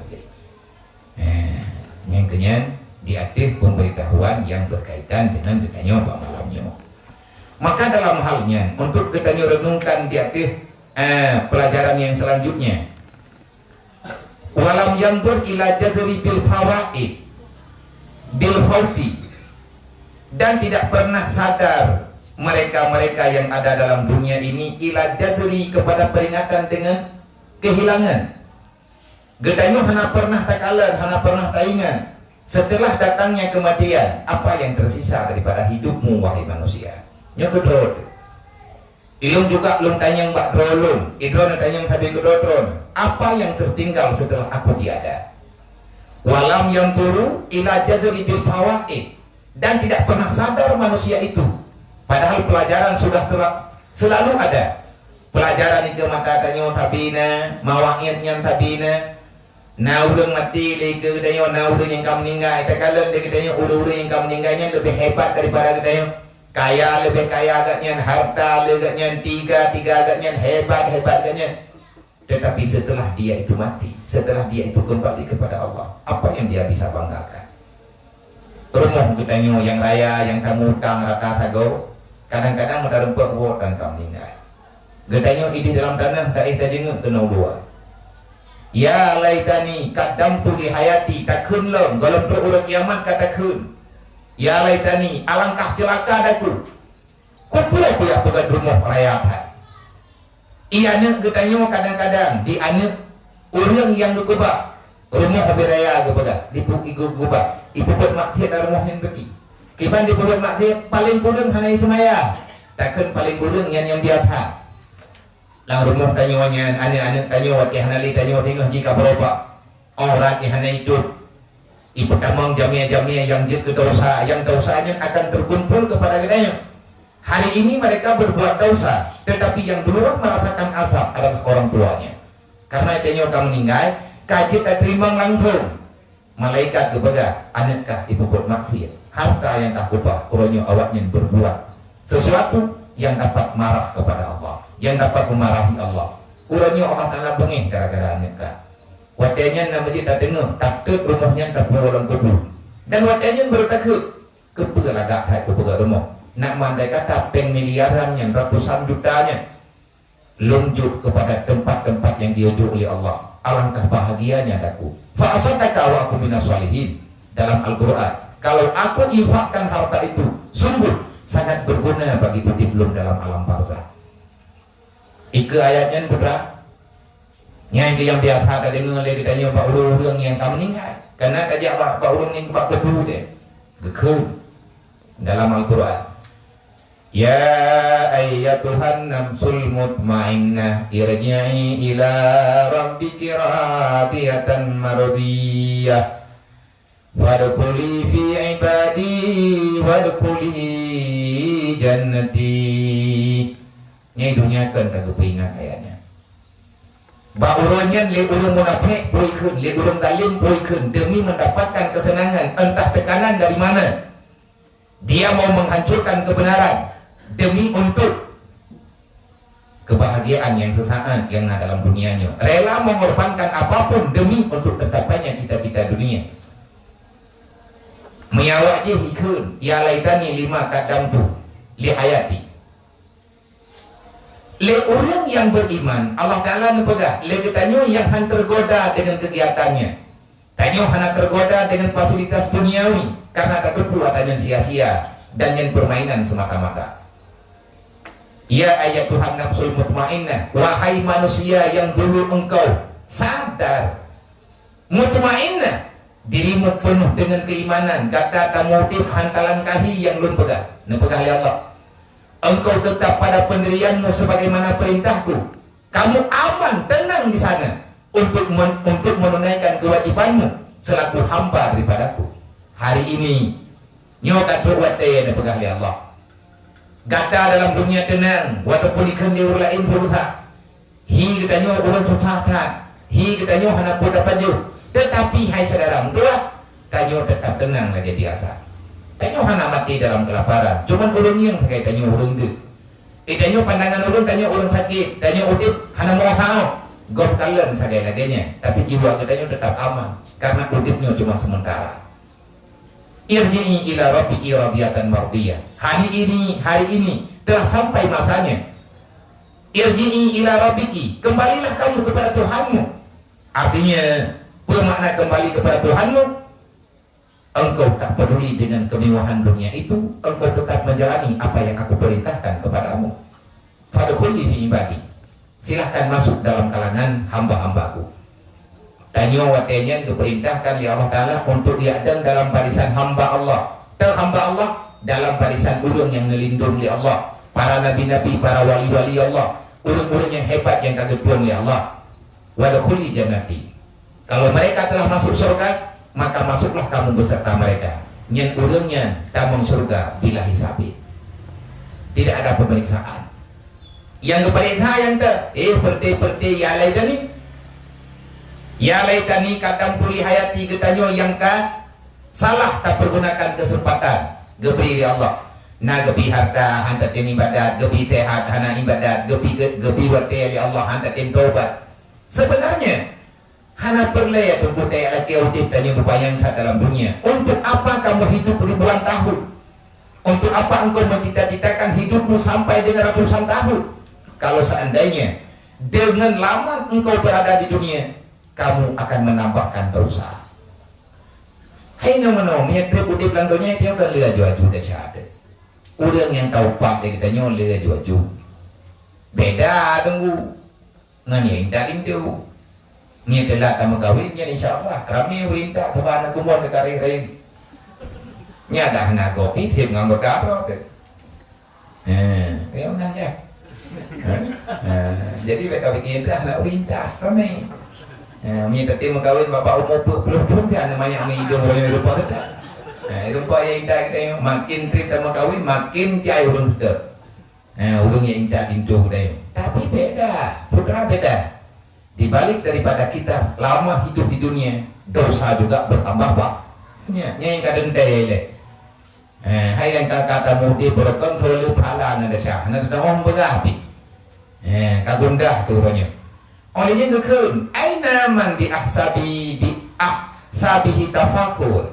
yang kenyan diaktif pemberitahuan yang berkaitan dengan kitanya pak malamnya maka dalam halnya untuk kitanya renungkan diaktif pelajaran yang selanjutnya walam yandur ila jazri bil fawaid bil fauti dan tidak pernah sadar mereka-mereka yang ada dalam dunia ini ila jazri kepada peringatan dengan kehilangan gedanya hana pernah takalan hana pernah taingan setelah datangnya kematian apa yang tersisa daripada hidupmu wahai manusia yang kedua ilum juga lum tanyang bak drolum idron tanyang tabi kedotron apa yang tertinggal setelah aku tiada walam yang turu ila jazri bil fawaid dan tidak pernah sadar manusia itu padahal pelajaran sudah selalu ada pelajaran itu mata tanyo tabina mawaknya tabina na urang mati leke dayo na urang yang kam meninggal takalan leke dayo urang yang kam meninggalnya lebih hebat daripada dayo kaya lebih kaya agaknya harta agaknya tiga agaknya hebat agaknya tetapi setelah dia itu mati setelah dia itu kembali kepada Allah apa yang dia bisa banggakan rumah kitanya yang raya yang kamu utang rata tago kadang-kadang mudah rempuk buat dan kamu meninggal gedanya ini dalam tanah tak jenguk kena dua ya laitani kadam tu di hayati takun lom golong tu urut kiamat katakan Ya laitani, alangkah celaka daku. Ku pula pegat rumah rakyat. Iana getanyo kadang-kadang di anak orang yang gekebak rumah beraya gebaga di puki gebak ibu buat maksiat rumah yang beki. Kiban di buat maksiat paling kurang hanya itu maya. Takkan paling kurang yang biasa. Lang rumah tanyonya anak-anak tanyo wat hanali tanyo tengah jika berapa orang yang hanya itu. Ibu tamang jamia-jamia yang jid dosa, yang dosanya akan terkumpul kepada gedanya. Hari ini mereka berbuat dosa, tetapi yang duluan merasakan azab adalah orang tuanya. Karena itu kamu meninggal, kaji tak terima langsung. Malaikat kepada anakkah ibu buat maksiat. Harta yang tak kubah, kurangnya awaknya berbuat sesuatu yang dapat marah kepada Allah, yang dapat memarahi Allah. Kurangnya Allah Ta'ala bengih gara-gara anakkah. Watanya nama dia tak dengar, takut rumahnya tak orang kubu. Dan watanya bertakut, kepelagak hai kepelagak rumah. Nak mandai kata peng miliaran yang ratusan jutanya lunjuk kepada tempat-tempat yang diujuk oleh Allah. Alangkah bahagianya daku. Fa asadaka wa aku minas sholihin. Dalam Al-Quran, kalau aku infakkan harta itu sungguh sangat berguna bagi uti belum dalam alam barzah. Ike ayatnya berapa? Yang dia biar hata dengar dia ditanya pak urang yang kamu meninggal. Karena tadi apa pak urang yang pak kedua dia. Gekun dalam Al-Quran. Ya ayyatuhan nafsul mutmainnah irji'i ila rabbiki radiyatan mardiyah wadkhuli fi ibadi wadkhuli jannati. Ini dunia kan tak kepingan ayatnya. Ba urangnya le urang munafik poikeun, le urang zalim poikeun demi mendapatkan kesenangan entah tekanan dari mana. Dia mau menghancurkan kebenaran demi untuk kebahagiaan yang sesaat yang ada dalam dunianya, rela mengorbankan apapun demi untuk tercapainya cita-cita dunia. Meyawak je hikun ya laitani lima kadamtu li hayati. Le orang yang beriman Allah Ta'ala nepegah le ketanyo yang han tergoda dengan kegiatannya, tanyo hana tergoda dengan fasilitas duniawi karena takut perbuatan sia-sia dan yang permainan semata-mata. Ya ayat Tuhan nafsul mutmainnah, wahai manusia yang dulu engkau sadar mutmainnah, dirimu penuh dengan keimanan, kata tamutif hantalan kahi yang belum pegah nepegah oleh Allah. Engkau tetap pada pendirianmu sebagaimana perintahku, kamu aman tenang di sana untuk menunaikan kewajibanmu selaku hamba daripadaku. Hari ini nyokat berwataya nepegah oleh Allah. Gata dalam dunia tenang, walaupun ikan dia lain berusaha. Hi katanya orang susah, hi katanya hana poda baju. Tetapi hai saudara dua, tanyo tetap tenang lagi biasa. Tanyo hana mati dalam kelaparan. Cuman orang yang pakai tanyo orang tu. Tanyo pandangan orang, tanyo orang sakit, tanyo udip hana mau sao. Gop kalen sagai laginya. Tapi jiwa katanya tetap aman karena udipnya cuma sementara. Irji'i ila rabbiki radiyatan mardiyah. Hari ini telah sampai masanya. Irji'i ila rabbiki, kembalilah kamu kepada Tuhanmu. Artinya bermakna kembali kepada Tuhanmu. Engkau tak peduli dengan kemewahan dunia itu, engkau tetap menjalani apa yang aku perintahkan kepadamu. Fadkhuli fi ibadi, silahkan masuk dalam kalangan hamba-hambaku. Tanyo watenya diperintahkan oleh Allah Ta'ala untuk diadang dalam barisan hamba Allah. Hamba Allah dalam barisan ulun yang melindungi oleh Allah, para nabi-nabi, para wali-wali Allah, ulun-ulun yang hebat yang kagetuan oleh Allah. Wadkhuli jannati, kalau mereka telah masuk surga, maka masuklah kamu beserta mereka. Nyen ulunnya tamang surga bila hisabi, tidak ada pemeriksaan. Yang keperintah yang perti ya laitani, ya laitani kadang puli hayati getanyo yang salah tak pergunakan kesempatan gebi Allah. Na gebi harta hanta tim ibadat, gebi sehat hana ibadat, gebi wate ya Allah hanta tim tobat. Sebenarnya hana perlu ya berbuat lagi udip tanyo berbayang dalam dunia. Untuk apa kamu hidup ribuan tahun? Untuk apa engkau mencita-citakan hidupmu sampai dengan ratusan tahun? Kalau seandainya dengan lama engkau berada di dunia, kamu akan menambahkan dosa. Hai nama punya terputih pelanggannya dia kan lea juaju dah syada. Orang yang tahu pak dia kita nyol lea juaju. Beda tunggu. Ngani yang tadi tu. Ni telah tamu kawin nya insyaallah. Kami perintah teban kumon dekat hari. Nya dah nak kopi tiap nganggo dapur tu. Kaya nanya. Jadi mereka bikin dah nak perintah kami. Punya tadi mengkawin bapak umur belum kan namanya kami hidung orang Eropah tu. Eropah yang indah kita makin trip sama kawin makin cai urung kita. Urung yang indah tintu kita. Tapi beda, putra beda. Di balik daripada kita lama hidup di dunia, dosa juga bertambah pak. Nya yang kadang deh. Hai yang kata mudi berkontrol pala nada sah, nada dong bergapi. Kagundah tu orangnya. Olehnya ngekun, aina man bi ahsabihi tafakur.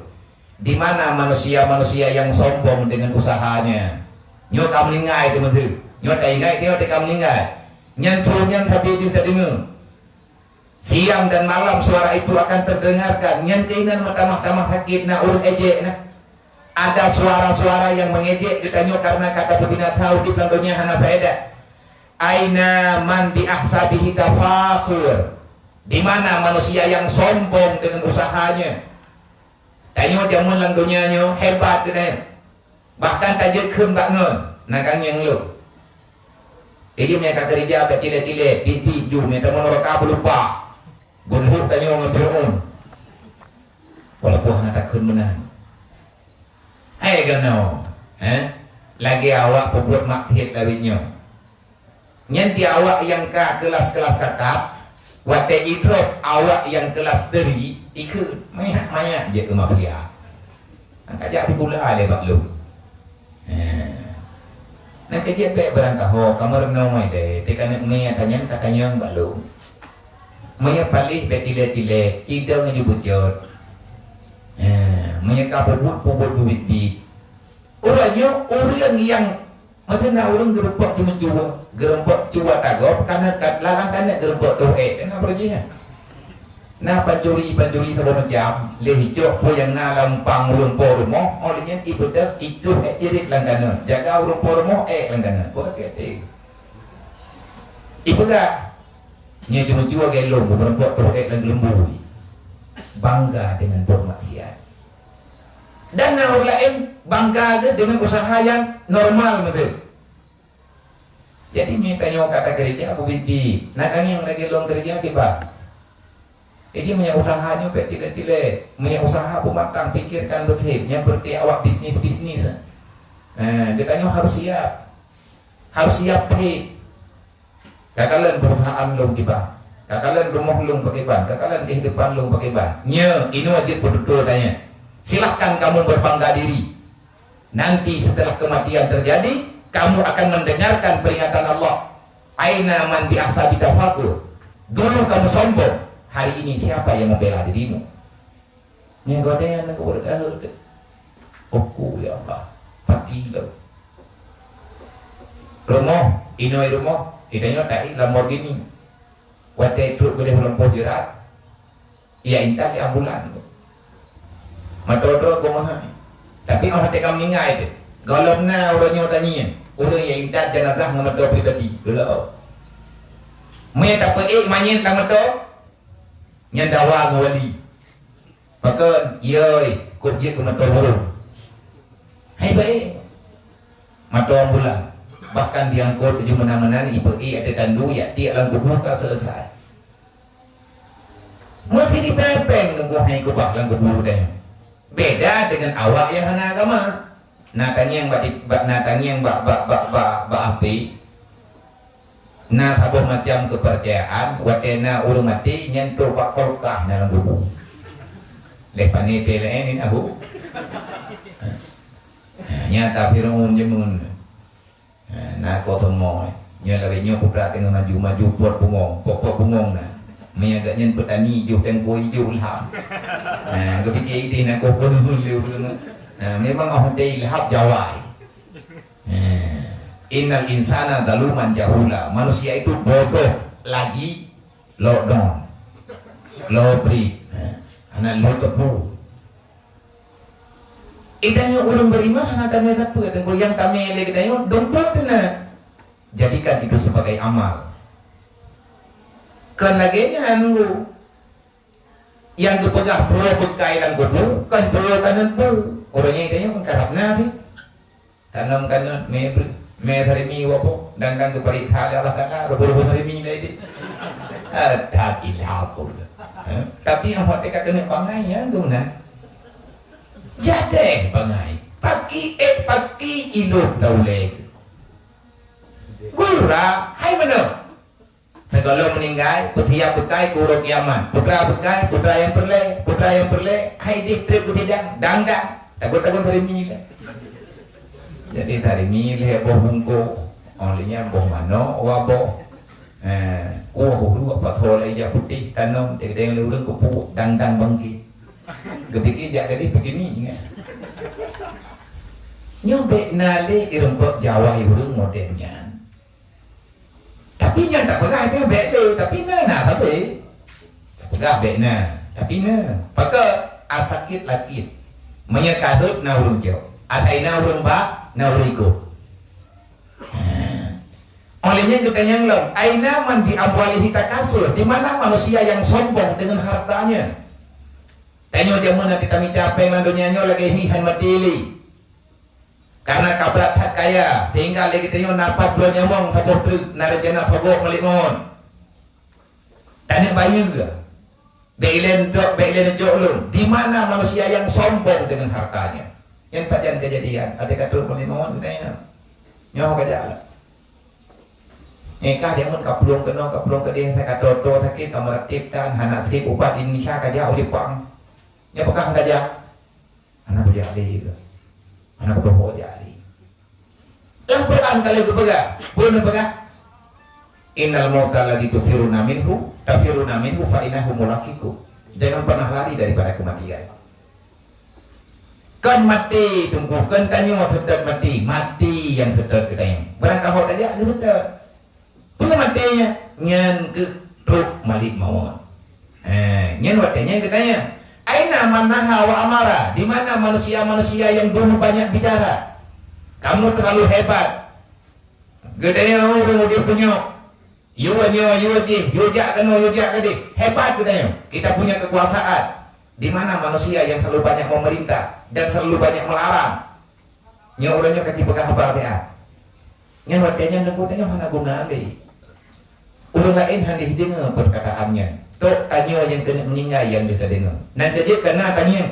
Di mana manusia-manusia yang sombong dengan usahanya. Nyo kam lingai tu mentu. Nyo tai ngai dia kam lingai. Nyanturnya tapi dia tak dengar. Siang dan malam suara itu akan terdengarkan. Nyantinan mata-mata sakit na urut ejek na. Ada suara-suara yang mengejek ditanya karena kata pembina tahu di pelanggannya hana faedah. Aina man bi ahsabihi tafakhur. Di mana manusia yang sombong dengan usahanya. Tanya jamun langgonya hebat dia. Bahkan tajud keun bangun nakang yang lu. Jadi mereka kerja kat cilet-cilet pipi ju mereka menoraka lupa. Gunhuk tanya ngambil walaupun nak keun menan. Hai ganau. Lagi awak pembuat makhid lawitnya. Nyanti awak yang ka kelas-kelas kakap, wate idrop awak yang kelas deri, ikut maya je ke mafia. Kajak pula ada bak lu. Nak kerja baik berangkat ho, kamar nomai deh. Tekan maya katanya bak lu. Maya palih betile-tile, cidang aja bujot. Maya ka pebut bibit. Orangnya orang yang macam nak orang gerempok cuma jual, gerempok cuat agop, karena lalang kanak gerempok doa, kenapa lagi? Nah pancuri terlalu macam, lehicok pun yang nak lampang rumpor rumah, olehnya ibadah itu jerit langganan, jaga rumpor rumah langganan, kau tak kata? Ibu gak? Nya cuma jual gelong, gerempok doa langgalembu, bangga dengan bermaksiat. Dan orang lain bangga dengan usaha yang normal betul. Jadi minta nyawa kata kerja aku bibi. Nak yang lagi long kerja tiba. Jadi punya usahanya tidak punya usaha pematang pikirkan betul. Yang berarti awak bisnis. Dia tanya harus siap pergi. Kakalan perusahaan long tiba. Kakalan rumah long pakai ban. Kakalan kehidupan long pakai ban. Nya ini wajib betul tanya. Silahkan kamu berbangga diri. Nanti setelah kematian terjadi, kamu akan mendengarkan peringatan Allah. Aina man bi ahsabi tafakur. Dulu kamu sombong, hari ini siapa yang membela dirimu? Yang godean aku berkahul. Oku ya Allah, pakilo. Rumah, inoi rumah, idanya tak Lamborghini. Wate truk boleh melampau jerat. Ya intan di ambulan. Matodro ko mahal. Tapi orang tekam ningai tu. Kalau na orangnya tanya, orang yang indah jenazah ngamador pribadi. Belum. Maya tak pergi manya tak mato. Nyandawa ngawali. Maka yoi kujik ke mato burung. Hai baik. Mato ambulan. Bahkan diangkut tujuh mana-mana ibu ada tandu ya dia lang buka selesai. Masih dipepeng nunggu hai kubah lang buru deh. Beda dengan awak yang hana agama. Natanya yang api. Nah tabuh macam kepercayaan. Watena urung mati nyentuh pak kolkah dalam tubuh. Lepas ni PLN ini aku. Nyata firman jemun. Nah kau semua. Nyola benyo putra tengah maju buat pokok bungong na. Menyaga nyen petani hijau tengko hijau ilham. Kepikir itu nak kau memang orang dia ilham jawai. Innal insana daluman jahula. Manusia itu bodoh lagi lodong, lobri, anak lo tepu. Itanya orang beriman hana tamai apa tengko yang tamai lagi tanya dompet na. Jadikan itu sebagai amal. Kan lagi anu yang kepegah pro bekai dan kudu kan pro kanan pro orangnya itanya kan karapna di tanam kanan me hari mi wapo dan kan keparita Allah kana robo hari mi lagi tak ilahapun. Tapi apa teka kena pangai ya guna jadeh pangai paki hidup dauleg gura hai mana kalau meninggal putia bekai guru kiamat putra bekai putra yang perle hai diktrip kutidan dangdang takut hari mi jadi hari mi le boh bungko olehnya boh mano wabo kuah hulu apa tholai ya putih tanam deng lurung kepu dangdang bangkit gediki jak gedi begini ya nyobek nale irengkok Jawa irung modelnya tapi nya tak pegah dia bek tapi na tapi pegah bek na tapi na paka asakit lakit manya kadut na urung jo atai na urung ba na uriko olehnya kita yang lom aina man di amwalihi takasur di mana manusia yang sombong dengan hartanya tanyo dia mana kita minta apa yang dunia lagi hihan matili karena kabrat hak kaya tinggal lagi tanyo napa belum nyamong faboh truk narjana faboh malimon tanya bayu ga beilen jolum di mana manusia yang sombong dengan hartanya yang pajan kejadian ada kata malimon katanya nyawa kejala Eka dia mun kaplung kena kaplung ke dia tak toto sakit kamar tip dan hana tip upat Indonesia kaja oleh pang. Nya pegang kaja. Anak boleh ali juga. Anak boleh ali. Lang Quran kalau ke pegang, boleh pegang. Innal mauta alladzi tufiruna minhu fa innahu mulaqikum. Jangan pernah lari daripada kematian. Kan mati tunggu kan tanya mau tetap mati yang tetap katanya. Barang kau aja tetap. Punya matinya nyan ke truk malik mawon. Nyan watenya katanya, aina manaha wa amara, di mana manusia-manusia yang dulu banyak bicara. Kamu terlalu hebat. Gedenya udah dia punya. Yuja kadi. Hebat gedenya. Kita punya kekuasaan. Di mana manusia yang selalu banyak memerintah dan selalu banyak melarang. Nya orangnya kecil bekah apa dia. Nyan watenya nengkutenya mana guna lagi. Orang lain hanya dengar perkataannya. Tok tanya yang kena meninggal yang dia dengar. Nanti dia kena tanya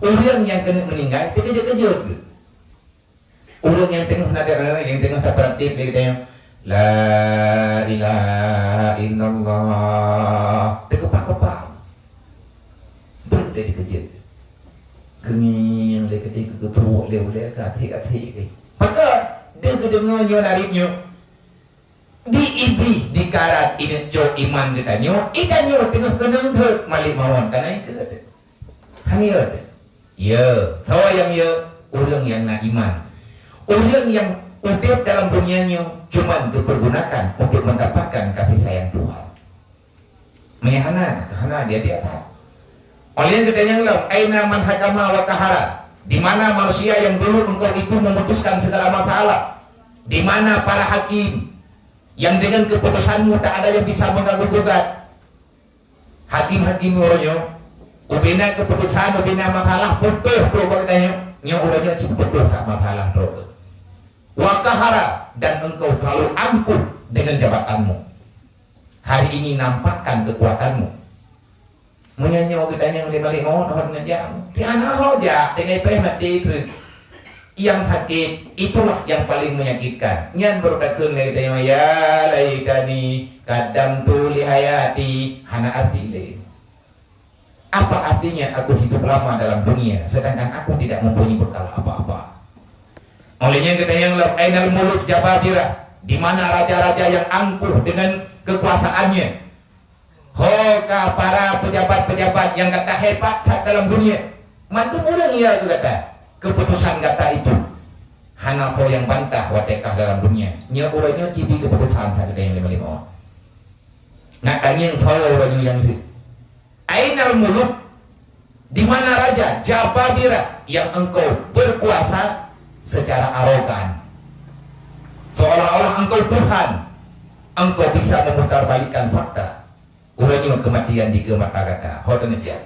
orang yang kena meninggal dia kejut-kejut ke? Orang yang tengah nada yang tengah tak beraktif dia kata la ilaha illallah terkepak-kepak. Betul dia dikejut. Genging le ketika keteruk le hati-hati. Maka dia kedengarnya nariknya di iblis di karat ini jo iman ditanya itanyo tengah kenang thut malik mawon kana itu hanya ya tahu yang ya orang yang nak iman orang yang hidup dalam dunianya cuma dipergunakan untuk mendapatkan kasih sayang Tuhan meyahana karena dia tahu oleh yang kita yang lalu aina man hakama wa kahara di mana manusia yang dulu engkau itu memutuskan segala masalah di mana para hakim yang dengan keputusanmu tak ada yang bisa mengganggu gugat. Hakim-hakim orangnya, ubina keputusan, ubina masalah putuh probagdanya, yang orangnya putuh tak masalah roh. Wakahara dan engkau terlalu angkuh dengan jabatanmu. Hari ini nampakkan kekuatanmu. Menyanyi kita yang balik mohon orang menjam. Tiada hoja dengan premati itu. Yang sakit itulah yang paling menyakitkan. Nyan bertakun dari tema ya laitani kadam tu lihayati hana arti. Apa artinya aku hidup lama dalam dunia sedangkan aku tidak mempunyai bekal apa-apa. Olehnya kita yang ainal muluk jababira di mana raja-raja yang angkuh dengan kekuasaannya. Hoka para pejabat-pejabat yang kata hebat dalam dunia. Mantu orang ya kata. Keputusan kata itu Hanafo yang bantah watekah dalam dunia nya orangnya cibi keputusan tak ada yang lima nak tanya yang follow orangnya yang itu ainal muluk Di mana raja Jababirah yang engkau berkuasa secara arogan, seolah-olah engkau Tuhan, engkau bisa memutarbalikkan fakta. Urangnya kematian di mata kata hodan aja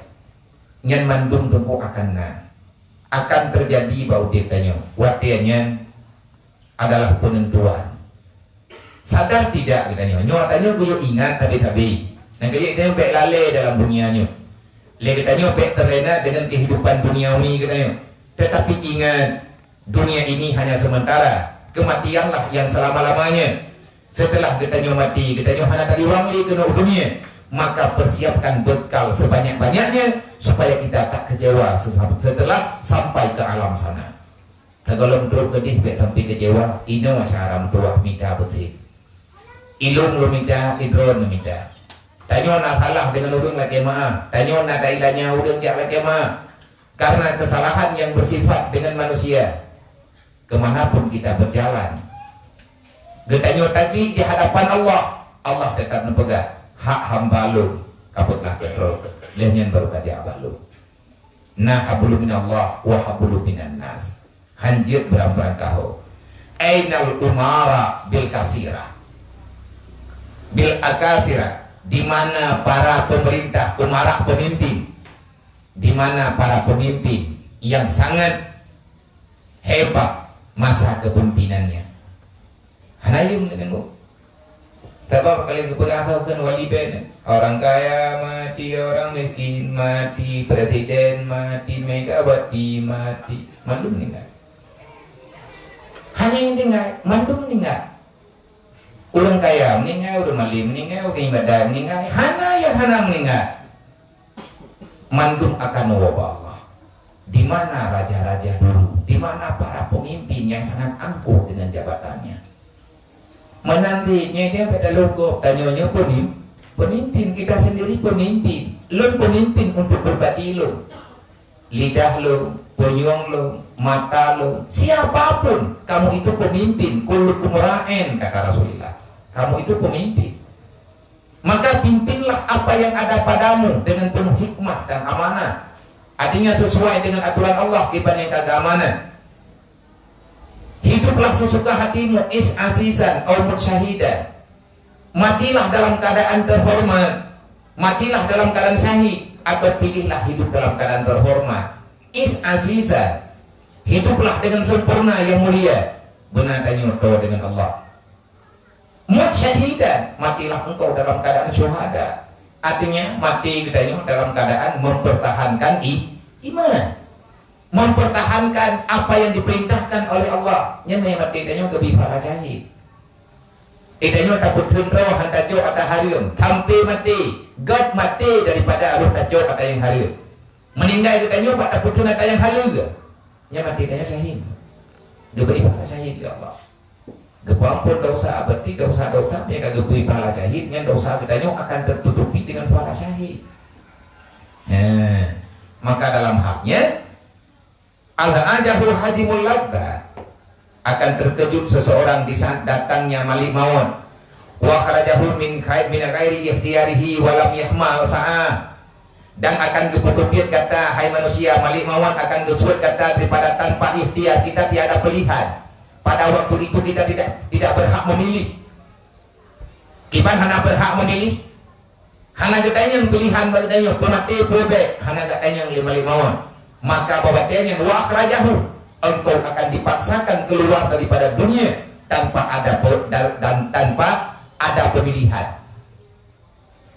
nyan mandung tengku akan terjadi bau ditanya watiannya adalah penentuan. Sadar tidak katanya nyatanya gue ingat tapi dan kayak kita pek lalai dalam dunianya. Le katanya pek terlena dengan kehidupan duniawi katanya. Tetapi ingat, dunia ini hanya sementara. Kematianlah yang selama-lamanya. Setelah katanya mati, katanya hanya tadi wangli kena dunia. Maka persiapkan bekal sebanyak-banyaknya supaya kita tak kecewa setelah sampai ke alam sana. Kalau menurut kedih pek sampai kecewa, ini masyaram tuah minta betul. Ilung lo minta, idron lo minta. Tanya nak salah dengan urang lagi maaf. Tanya nak kailanya urang jak lagi maaf. Karena kesalahan yang bersifat dengan manusia, kemanapun kita berjalan, getanya tadi di hadapan Allah, Allah tetap mempegang hak hamba lu. Kaputlah ketrok. Lehnya baru kaji abah lu. Nah hablu minallah wa hablu minan nas. Hanjir berang-berang kau. Ainal umara bil kasirah. Bil akasirah. Di mana para pemerintah, umara pemimpin, di mana para pemimpin yang sangat hebat masa kepemimpinannya. Hanayum dengan Tapi kali keberapa wali ben orang kaya mati, orang miskin mati, presiden mati, Megawati mati, mandum meninggal. Hanya yang tinggal, mandum meninggal. Orang kaya meninggal, orang malim meninggal, orang ibadah meninggal, hana meninggal. Mandum akan wabah Allah. Di mana raja-raja dulu, di mana para pemimpin yang sangat angkuh dengan jabatannya. Menantinya dia pada logo, tanyonya pemimpin, kita sendiri pemimpin. Lu pemimpin untuk berbadi lu. Lidah lu, bonyong lu, mata lu, siapapun kamu itu pemimpin. Kullukum ra'in, kata Rasulullah. Kamu itu pemimpin. Maka pimpinlah apa yang ada padamu dengan penuh hikmah dan amanah. Artinya sesuai dengan aturan Allah dibanding kagak amanah. Hiduplah sesuka hatimu asizan atau mutsyahidan. Matilah dalam keadaan terhormat. Matilah dalam keadaan syahid. Atau pilihlah hidup dalam keadaan terhormat. Azizan. Hiduplah dengan sempurna yang mulia. Benar tanya dengan Allah. Mutsyahidan, matilah engkau dalam keadaan syuhada. Artinya mati katanya dalam keadaan mempertahankan iman, mempertahankan apa yang diperintahkan oleh Allah. Nya mati katanya gebifara syahid. Idanya takut roh hantajo ada harium, tampi mati, god mati daripada aruh tajo ada yang harium. Meninggal katanya pada putun ada yang harium. Nya mati katanya syahid. Gebifara syahid ya Allah. Kepampun dosa berarti dosa-dosa yang kagak beri pahala syahid, yang dosa katanya akan tertutupi dengan pahala syahid. Maka dalam haknya al-ajahul hadimul ladza, akan terkejut seseorang di saat datangnya malik maut. Wa kharajahu min ghairi ikhtiyarihi wa lam yahmal sa'ah, dan akan keputupiat kata hai manusia malik maut akan gesut kata daripada tanpa ikhtiar kita tiada pilihan. Pada waktu itu kita tidak berhak memilih. Iban hana berhak memilih. Hana katanya pilihan barunya pemati probek, hana katanya lima-limawan. Maka babatnya wa akhrajahu, engkau akan dipaksakan keluar daripada dunia tanpa ada dan tanpa ada pemilihan.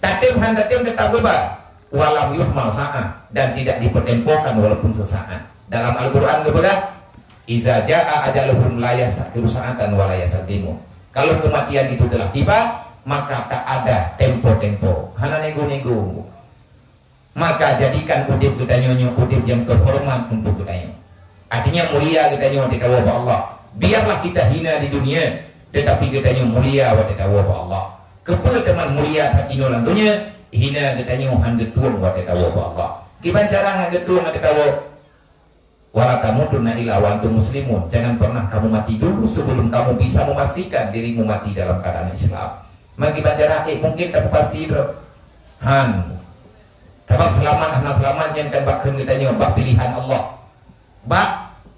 Tatim tetap berubah, walam yuhmal sa'ah, dan tidak dipertempohkan walaupun sesaat. Dalam Al-Qur'an kebelah iza jaa ajaluhum la yasakiru sa'atan wa la yasadimu. Kalau kematian itu telah tiba, maka tak ada tempo-tempo, hana nego-nego. Maka jadikan udip gedanyonyo udip yang terhormat untuk gedanyo. Artinya mulia gedanyo di kawah Allah. Biarlah kita hina di dunia, tetapi gedanyo mulia wa di kawah Allah. Kepul teman mulia hati nolang dunia, hina gedanyo han getuang wa di kawah Allah. Kiban cara ngagetuang wa di kawah wala tamutunna illa wa antum muslimun. Jangan pernah kamu mati dulu sebelum kamu bisa memastikan dirimu mati dalam keadaan Islam. Maki bacara mungkin tak pasti itu. Tabak selamat yang kan bak kita bak pilihan Allah. Bak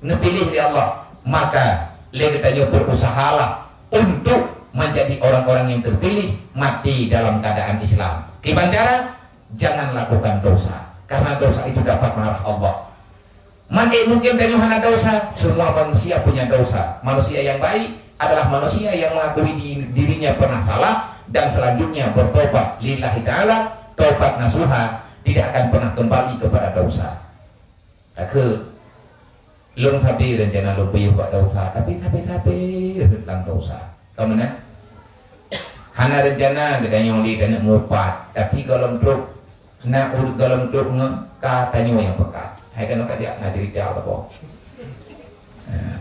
nepilih di Allah. Maka kita berusahalah untuk menjadi orang-orang yang terpilih mati dalam keadaan Islam. Gimana cara? Jangan lakukan dosa. Karena dosa itu dapat marah Allah. Mungkin hana dosa. Semua manusia punya dosa. Manusia yang baik adalah manusia yang mengakui dirinya pernah salah dan selanjutnya bertobat lillahi ta'ala, tobat nasuha, tidak akan pernah kembali kepada dosa. Aku lung tapi rencana lung puyuh buat dosa, tapi lang dosa. Kamu nak? Hana rencana kita nyoli kena ngupat, tapi golong truk nak golong truk katanya yang pekat. Hai kan nak dia nak cerita apa kok?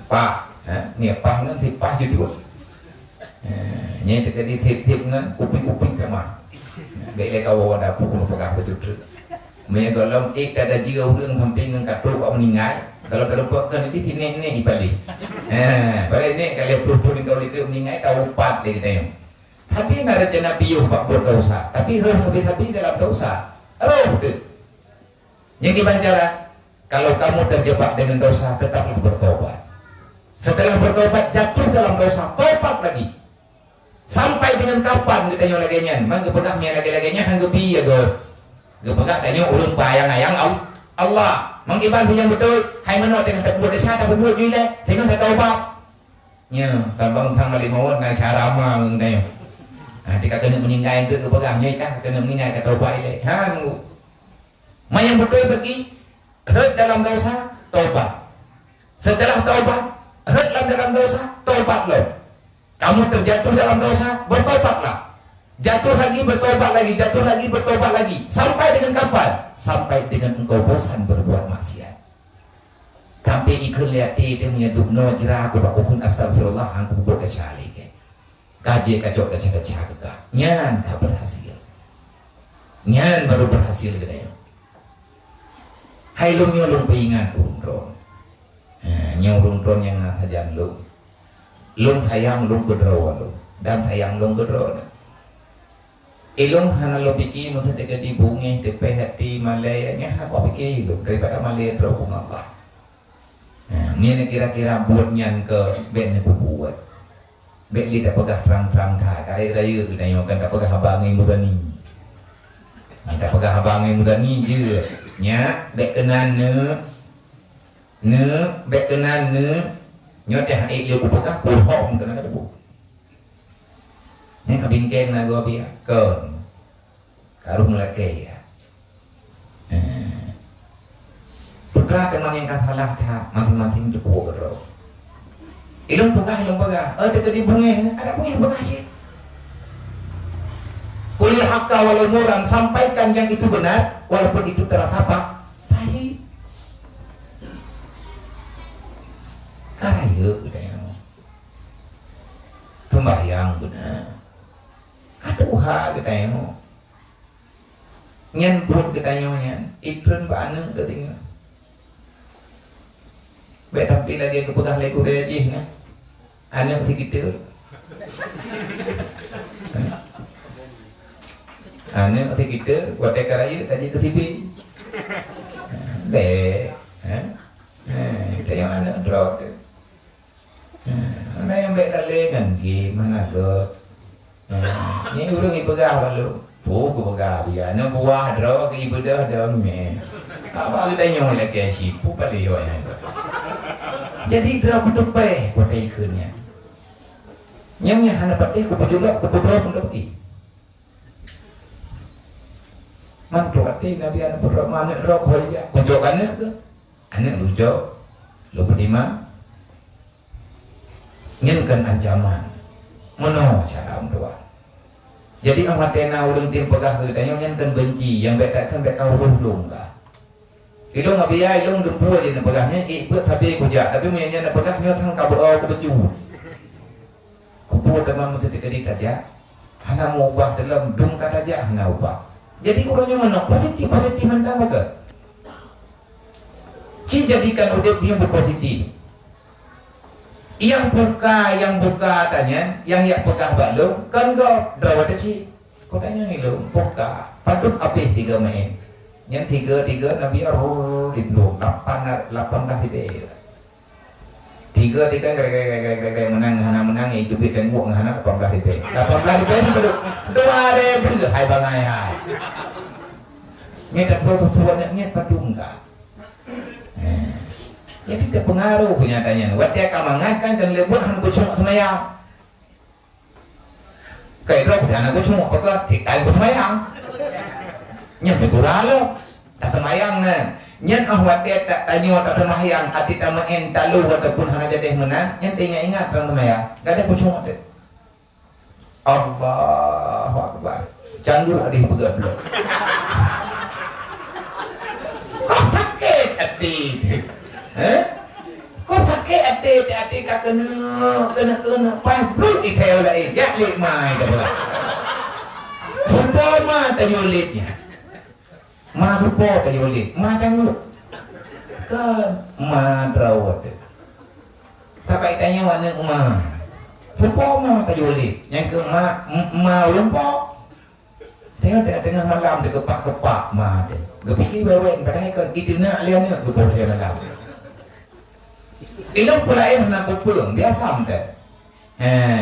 Pak, ni pak ngan thì pak judul. Nyai terkadi tip ngan kuping-kuping kemah. Baiklah kau ada pukul pegang betul. Mereka golong ada juga orang hampir ngan katruk kau meninggal. Kalau terlupakan itu ini balik. Balik ni kalau perempuan kau itu meninggal tahu upat dia kita yang. Tapi nak rencana piuh pak berdosa. Tapi roh habis dalam dosa. Roh tu. Yang dibancara. Kalau kamu terjebak dengan dosa, tetaplah bertobat. Setelah bertobat, jatuh dalam dosa, tobat lagi. Sampai dengan kapan kita nyola genyan? Mang kepegahnya lagi-laginya hangga biya go. Kepegah tanya ulun bayang-ayang Allah. Mang iban yang betul, hai menot dengan tak buat dosa, tak berbuat juga, tengok tak tobat. Nya, kabang thang malimawon nang sarama mung dayo. Tika kena meninggal itu kepegahnya kan kena meninggal ke tobat ile. Hang. Mayang betul bagi heret dalam dosa, tobat. Setelah tobat, heret dalam dosa, tobat loh. Kamu terjatuh dalam dosa, bertobatlah. Jatuh lagi, bertobat lagi, jatuh lagi, bertobat lagi. Sampai dengan kapan? Sampai dengan engkau bosan berbuat maksiat. Tapi ikut lihat dia punya dukno jerah aku bakukun astagfirullah aku berkecali ke. Kaji kacau kacau kekak. Nyan tak berhasil. Nyan baru berhasil gitu. Hai lung peingat urung nyurung yang saja lung hayang lung kedro dan hayang lung kedro ilung hana lo pikir mesti tega di bungi tepe hati Malaya nya aku pikir lu daripada Malaya terhubung Allah. Ni kira-kira buatnya ke ben aku buat ben lidah pegah terang-terang dah kaya raya kita nyokan tak pegah abangi mudani tak pegah abangi mudani je nya bek kenan ne bek kenan ne nyoteh ai liu ku pekah ku hom kena kada bu nya kabingkeng na go bia kon karung lake ya putra teman yang kasalah tha masing-masing tu ku ro ilung pegah teka di bunge ada bunge bekasih kuliah hakka walau murang, sampaikan yang itu benar walaupun itu terasa apa? Pahit. Karaya kita sembahyang benar. Kaduha kita nyen pun kita nyen ikren bana kita tinggal. Baik tapi lah dia keputah leku dia jih kan. Anak kita Ane nanti kita buat teka raya tadi ke TV. Baik, kita yang mana drop tu. Mana yang baik dalih kan gimana ke? Ni urang ipegah balu. Buku pegah dia. Nak buah drop ke ibu dah me. Apa kita nyong lagi sipu pada yo yang. Jadi drop tu pe buat ikunnya. Yang hana patih ku juga ku drop pun pergi. Mantuati Nabi anak berdoa anak rok aja kunjuk anak ke anak lujo lu berdima nginkan ancaman mono cara doa jadi amat tena ulung tim pegah ke tanya nginkan benci yang betak kan betak ulung ka ilung abia ilung dempu aja na pegahnya ikut tapi kujak tapi punyanya na pegahnya thang kabur ke beju kupu teman mesti dikedi aja hana mau ubah dalam dung kata aja hana ubah. Jadi orangnya mana positif mentang ke? Ci jadikan hidupnya berpositif. Yang buka tanya, yang pegah balung, kan kau drawat ci. Kau tanya ngilu, buka, padut api 3 main. Yang tiga Nabi di belum 18 tiba. Tiga kayak menang itu bikin buat hana 18 tiba. 18 tiba itu dua ribu hai bangai hai. Ini tak perlu sesuatunya padungga. Jadi tidak pengaruh kenyataannya. Waktu dia kamangan dan lebut han kucung semayang. Kayak itu anak kucung apa tikai semayang. Nyat bergurau, tak semayang nen. Nyat ahwat dia tak tanya tak semayang, hati tak main talu ataupun hanya jadi menang. Nyat ingat tentang semayang, gak ada kucing ada. Allahu Akbar. Canggur adik begat belum. Kau sakit hati, kau sakit hati kau kena pabrik di tel lain. Ya lima itu lah. Sempurna tayulitnya. Ma rupo tayulit, ma canggut kan ma drawat tak kaitannya mana ma rupo ma tayulit yang ke ma rupo tengah malam dia kepak ma dia kepikir bawa padahal kan itu nak lian ni ke boleh malam ilmu pelain nak pulang dia sampai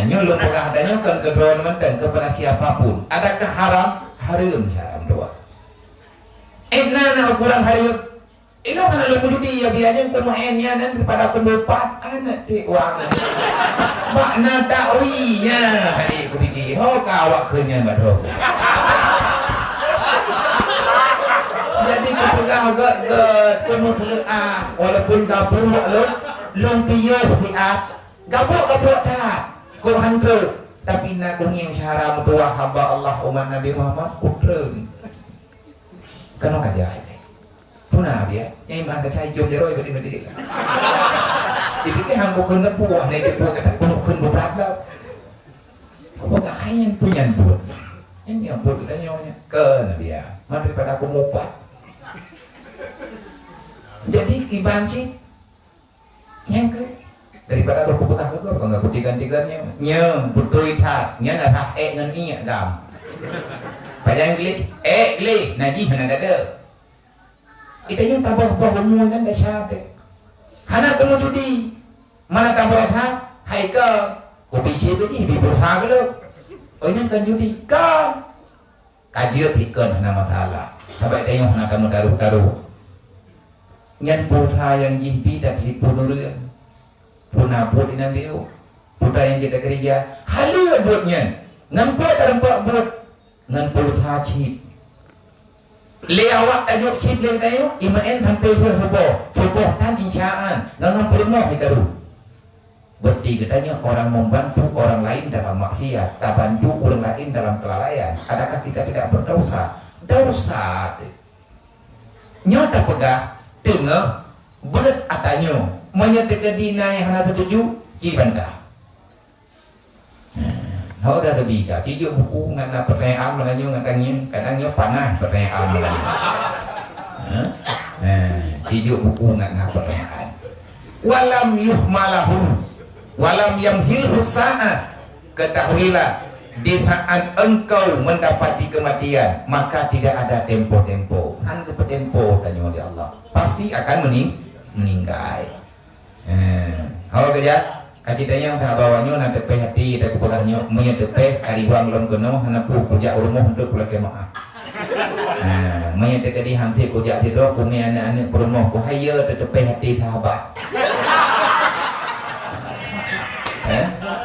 nyolong pegah adanya kan kedron menteng kepada siapapun adakah haram haram doa nak kurang hari itu kan lu mudi ya biarnya penuhnya dan kepada penupat anak ti uang makna takwinya hari kepikir kawak kenyang baru jadi kepegang ke penuh selea walaupun gabung lu piyo siat gabung tak Quran tu tapi nak kuning syara dua hamba Allah umat Nabi Muhammad kutren kan orang kerja itu, punah dia, yang mana saya jom jeroi berdiri. Jadi kita hanggu kena buah, nanti buah kata kuno kena berat dah. Kau bukan hanya punya buat, ini yang buat kita nyonya kena dia, mana daripada aku mupat. Jadi kibanci, yang ke daripada aku buka ke kau nggak kutikan-tikannya, nyem betul tak, nyana tak ngan ingat dam. Padahal klik, klik, najis mana ada. Kita yang tabah umum dan dasar deh. Hana kamu judi, mana tabah rasa, hai ke, kopi cipet ni, berusaha ke lo. Oh yang kan judi, kan. Kajian tikan hana matala. Sampai tengok hana kamu taruh. Yang berusaha yang jihbi tapi punurian. Punaput ini dia, putra yang kita kerja, halil buatnya. Nampak tak nampak buat. Ngan pulsa chip le awak tajuk chip le tayo iman hampir sebuah tan insyaan ngan pulmo hikaru berarti katanya orang membantu orang lain dalam maksiat tak bantu orang lain dalam kelalaian adakah kita tidak berdosa dosa nyata pegah tengah berat atanya menyatakan dina yang hana tertuju cibantah Hau dah lebih kat, cijuk buku ngana pertanyaan Melayu ngatanya, kadangnya panah pertanyaan Melayu. Cijuk buku ngana pertanyaan. Walam yuhmalahu, walam yamhilhu sa'at. Ketahuilah, di saat engkau mendapati kematian, maka tidak ada tempo-tempo. Han ke tempo tanya oleh Allah. Pasti akan meninggal. Hau kejat. Kacitanya tak bawanya nak tepeh hati tak kepegahnya punya tepeh kariwang lom keno hanapu kujak urmoh untuk pula kemaah. Punya tadi hanti kujak tidur kumi anak-anak urmoh ku haya tepeh hati sahabat.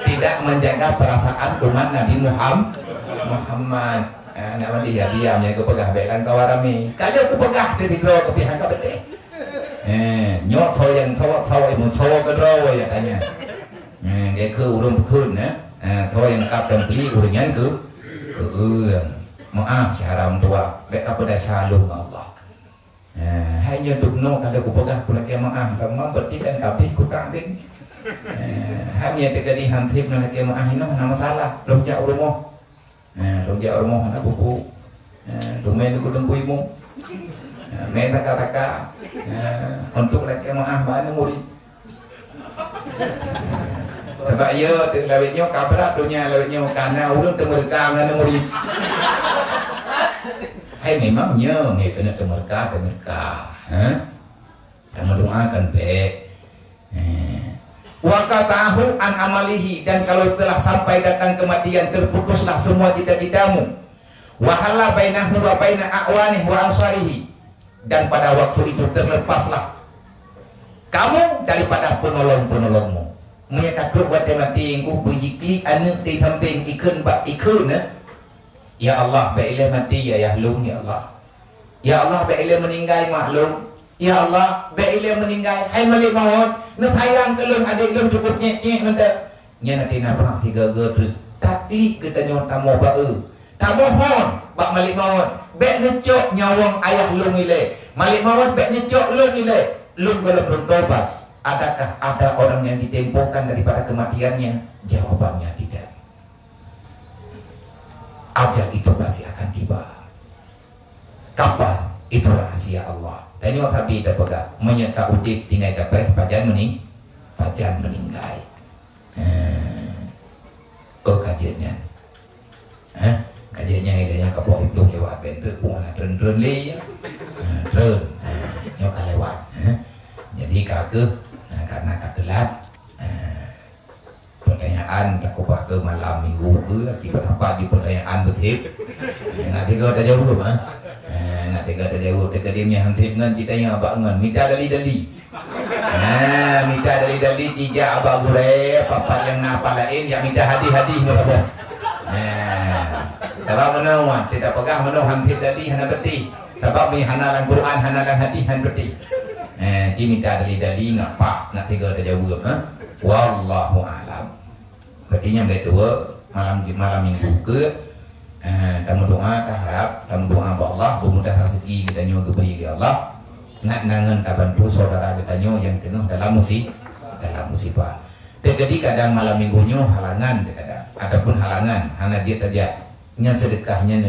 Tidak menjaga perasaan umat Nabi Muhammad. Nak mandi ya diamnya kepegah belan kawarami. Kalau kepegah tidur ke pihak kau betul. Nyok thoi yang thoi mun thoi ke draw ya tanya. Cái cứ udah berkun thôi yang kapten beli uringan ke maaf syaram tua baik apa dah salum Allah hanya dukno kalau aku pegang aku lagi maaf lama berarti kan tapi aku kambing hanya terjadi hantip nak lagi maaf ini nama masalah belum jauh rumah anak buku domain aku dengkuimu mereka kata untuk lagi maaf banyak murid sebab ia lawitnya kabrak dunia lawitnya karena urang temu rekam dengan murid Hai memangnya ni kena kemerkah kamu doakan wa qatahu an amalihi, dan kalau telah sampai datang kematian terputuslah semua cita-citamu. Wa hala bainahu wa baina a'wanihi wa ansarihi, dan pada waktu itu terlepaslah kamu daripada penolong-penolongmu. Mereka kaduk buat mati engkau berjikli anak di samping ikun bak ikun ya Allah baiklah mati ya yahlum ya Allah. Ya Allah baiklah meninggal maklum. Ya Allah baiklah meninggal hai malik maut na sayang ke lun adik lun cukup nyek-nyek nanti nya nanti napa tiga geru taklik kita nyo tamu bae tamu hon bak malik maut bek necok nyawang ayah lun ile malik maut bek necok lun ile lun kalau belum tobat. Adakah ada orang yang ditempohkan daripada kematiannya? Jawabannya tidak. Ajal itu pasti akan tiba. Kapan? Itu rahasia Allah. Dan ini tapi kita pegang menyeka udip tinggal dapat pajan meninggal. Kajiannya. Kajiannya ini yang kapal itu lewat bentuk bukan dren li. Dren. Yang lewat. Jadi kagak karena kagelat pertanyaan tak kubah ke malam minggu ke akibat apa di pertanyaan betul nggak tiga tak jauh mah nggak tiga tak jauh terkadimnya hantip ngan kita yang abak ngan minta dali-dali minta dali-dali cija abak gure papat yang napa lain yang minta hadi-hadi berapa kalau menawan tidak pegang menawan hantip dali hana beti sebab mi hana lang Quran hana lang hadi han beti minta dali-dali ngapa nak tiga tak jauh wallahu alam. Artinya begitu malam minggu ke tamu doa harap tamu doa ba Allah bermudah rezeki kita nyo beri ke Allah ngat nangan bantu saudara kita nyo yang tengah dalam musibah. Terjadi kadang malam minggunya halangan terkadang adapun halangan hana dia saja nya sedekahnya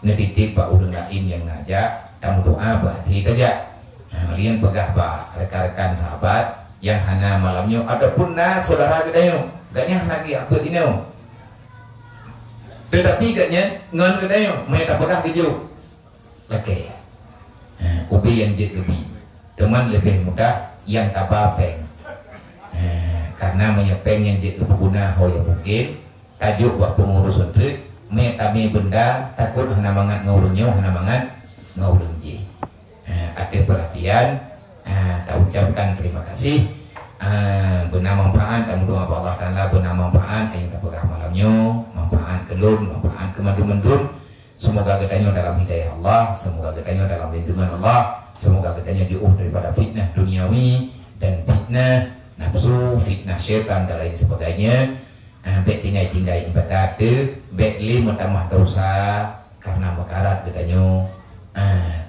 netitip pak ulun lain yang ngajak tamu doa berarti saja. Kalian pegah ba rekan-rekan sahabat yang hana malamnya adapun saudara kita nyo gaknya lagi apa ini tetapi gaknya ngan kita nyo mereka pegah keju laki ubi yang jid lebih teman lebih mudah yang tabapeng karena menyepeng yang jid berguna hoya mungkin tajuk buat pengurus sentrik metami benda takut hana mangat ngurunnya hana mangat ngurun ji ada perhatian tak ucapkan terima kasih benar manfaat dan doa Allah Ta'ala benar manfaat yang kita malamnya manfaat kelun manfaat kemandun-mandun semoga ketanya dalam hidayah Allah semoga ketanya dalam lindungan Allah semoga ketanya jauh daripada fitnah duniawi dan fitnah nafsu fitnah syaitan dan lain sebagainya baik tinggal ibadat baik lima tambah dosa karena mekarat ketanya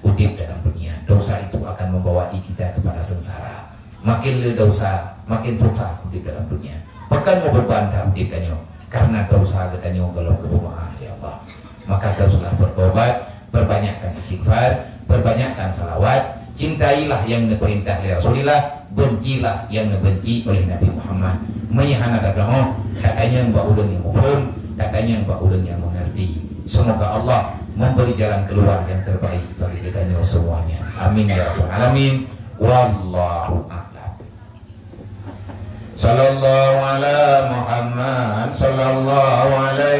udip dalam dunia. Dosa itu akan membawa kita kepada sengsara. Makin le dosa, makin susah udip dalam dunia. Bahkan mau berbantah udip danyo karena dosa danyo kalau ke rumah ya Allah. Maka teruslah bertobat, perbanyakkan istighfar, perbanyakkan salawat, cintailah yang diperintah oleh Rasulullah, bencilah yang dibenci oleh Nabi Muhammad. Menyahana dadang katanya mbak ulun yang mufhum, katanya mbak ulun yang mengerti. Semoga Allah memberi jalan keluar yang terbaik bagi kita semuanya. Amin ya rabbal alamin. Wallahu a'lam. Sallallahu ala Muhammad sallallahu alaihi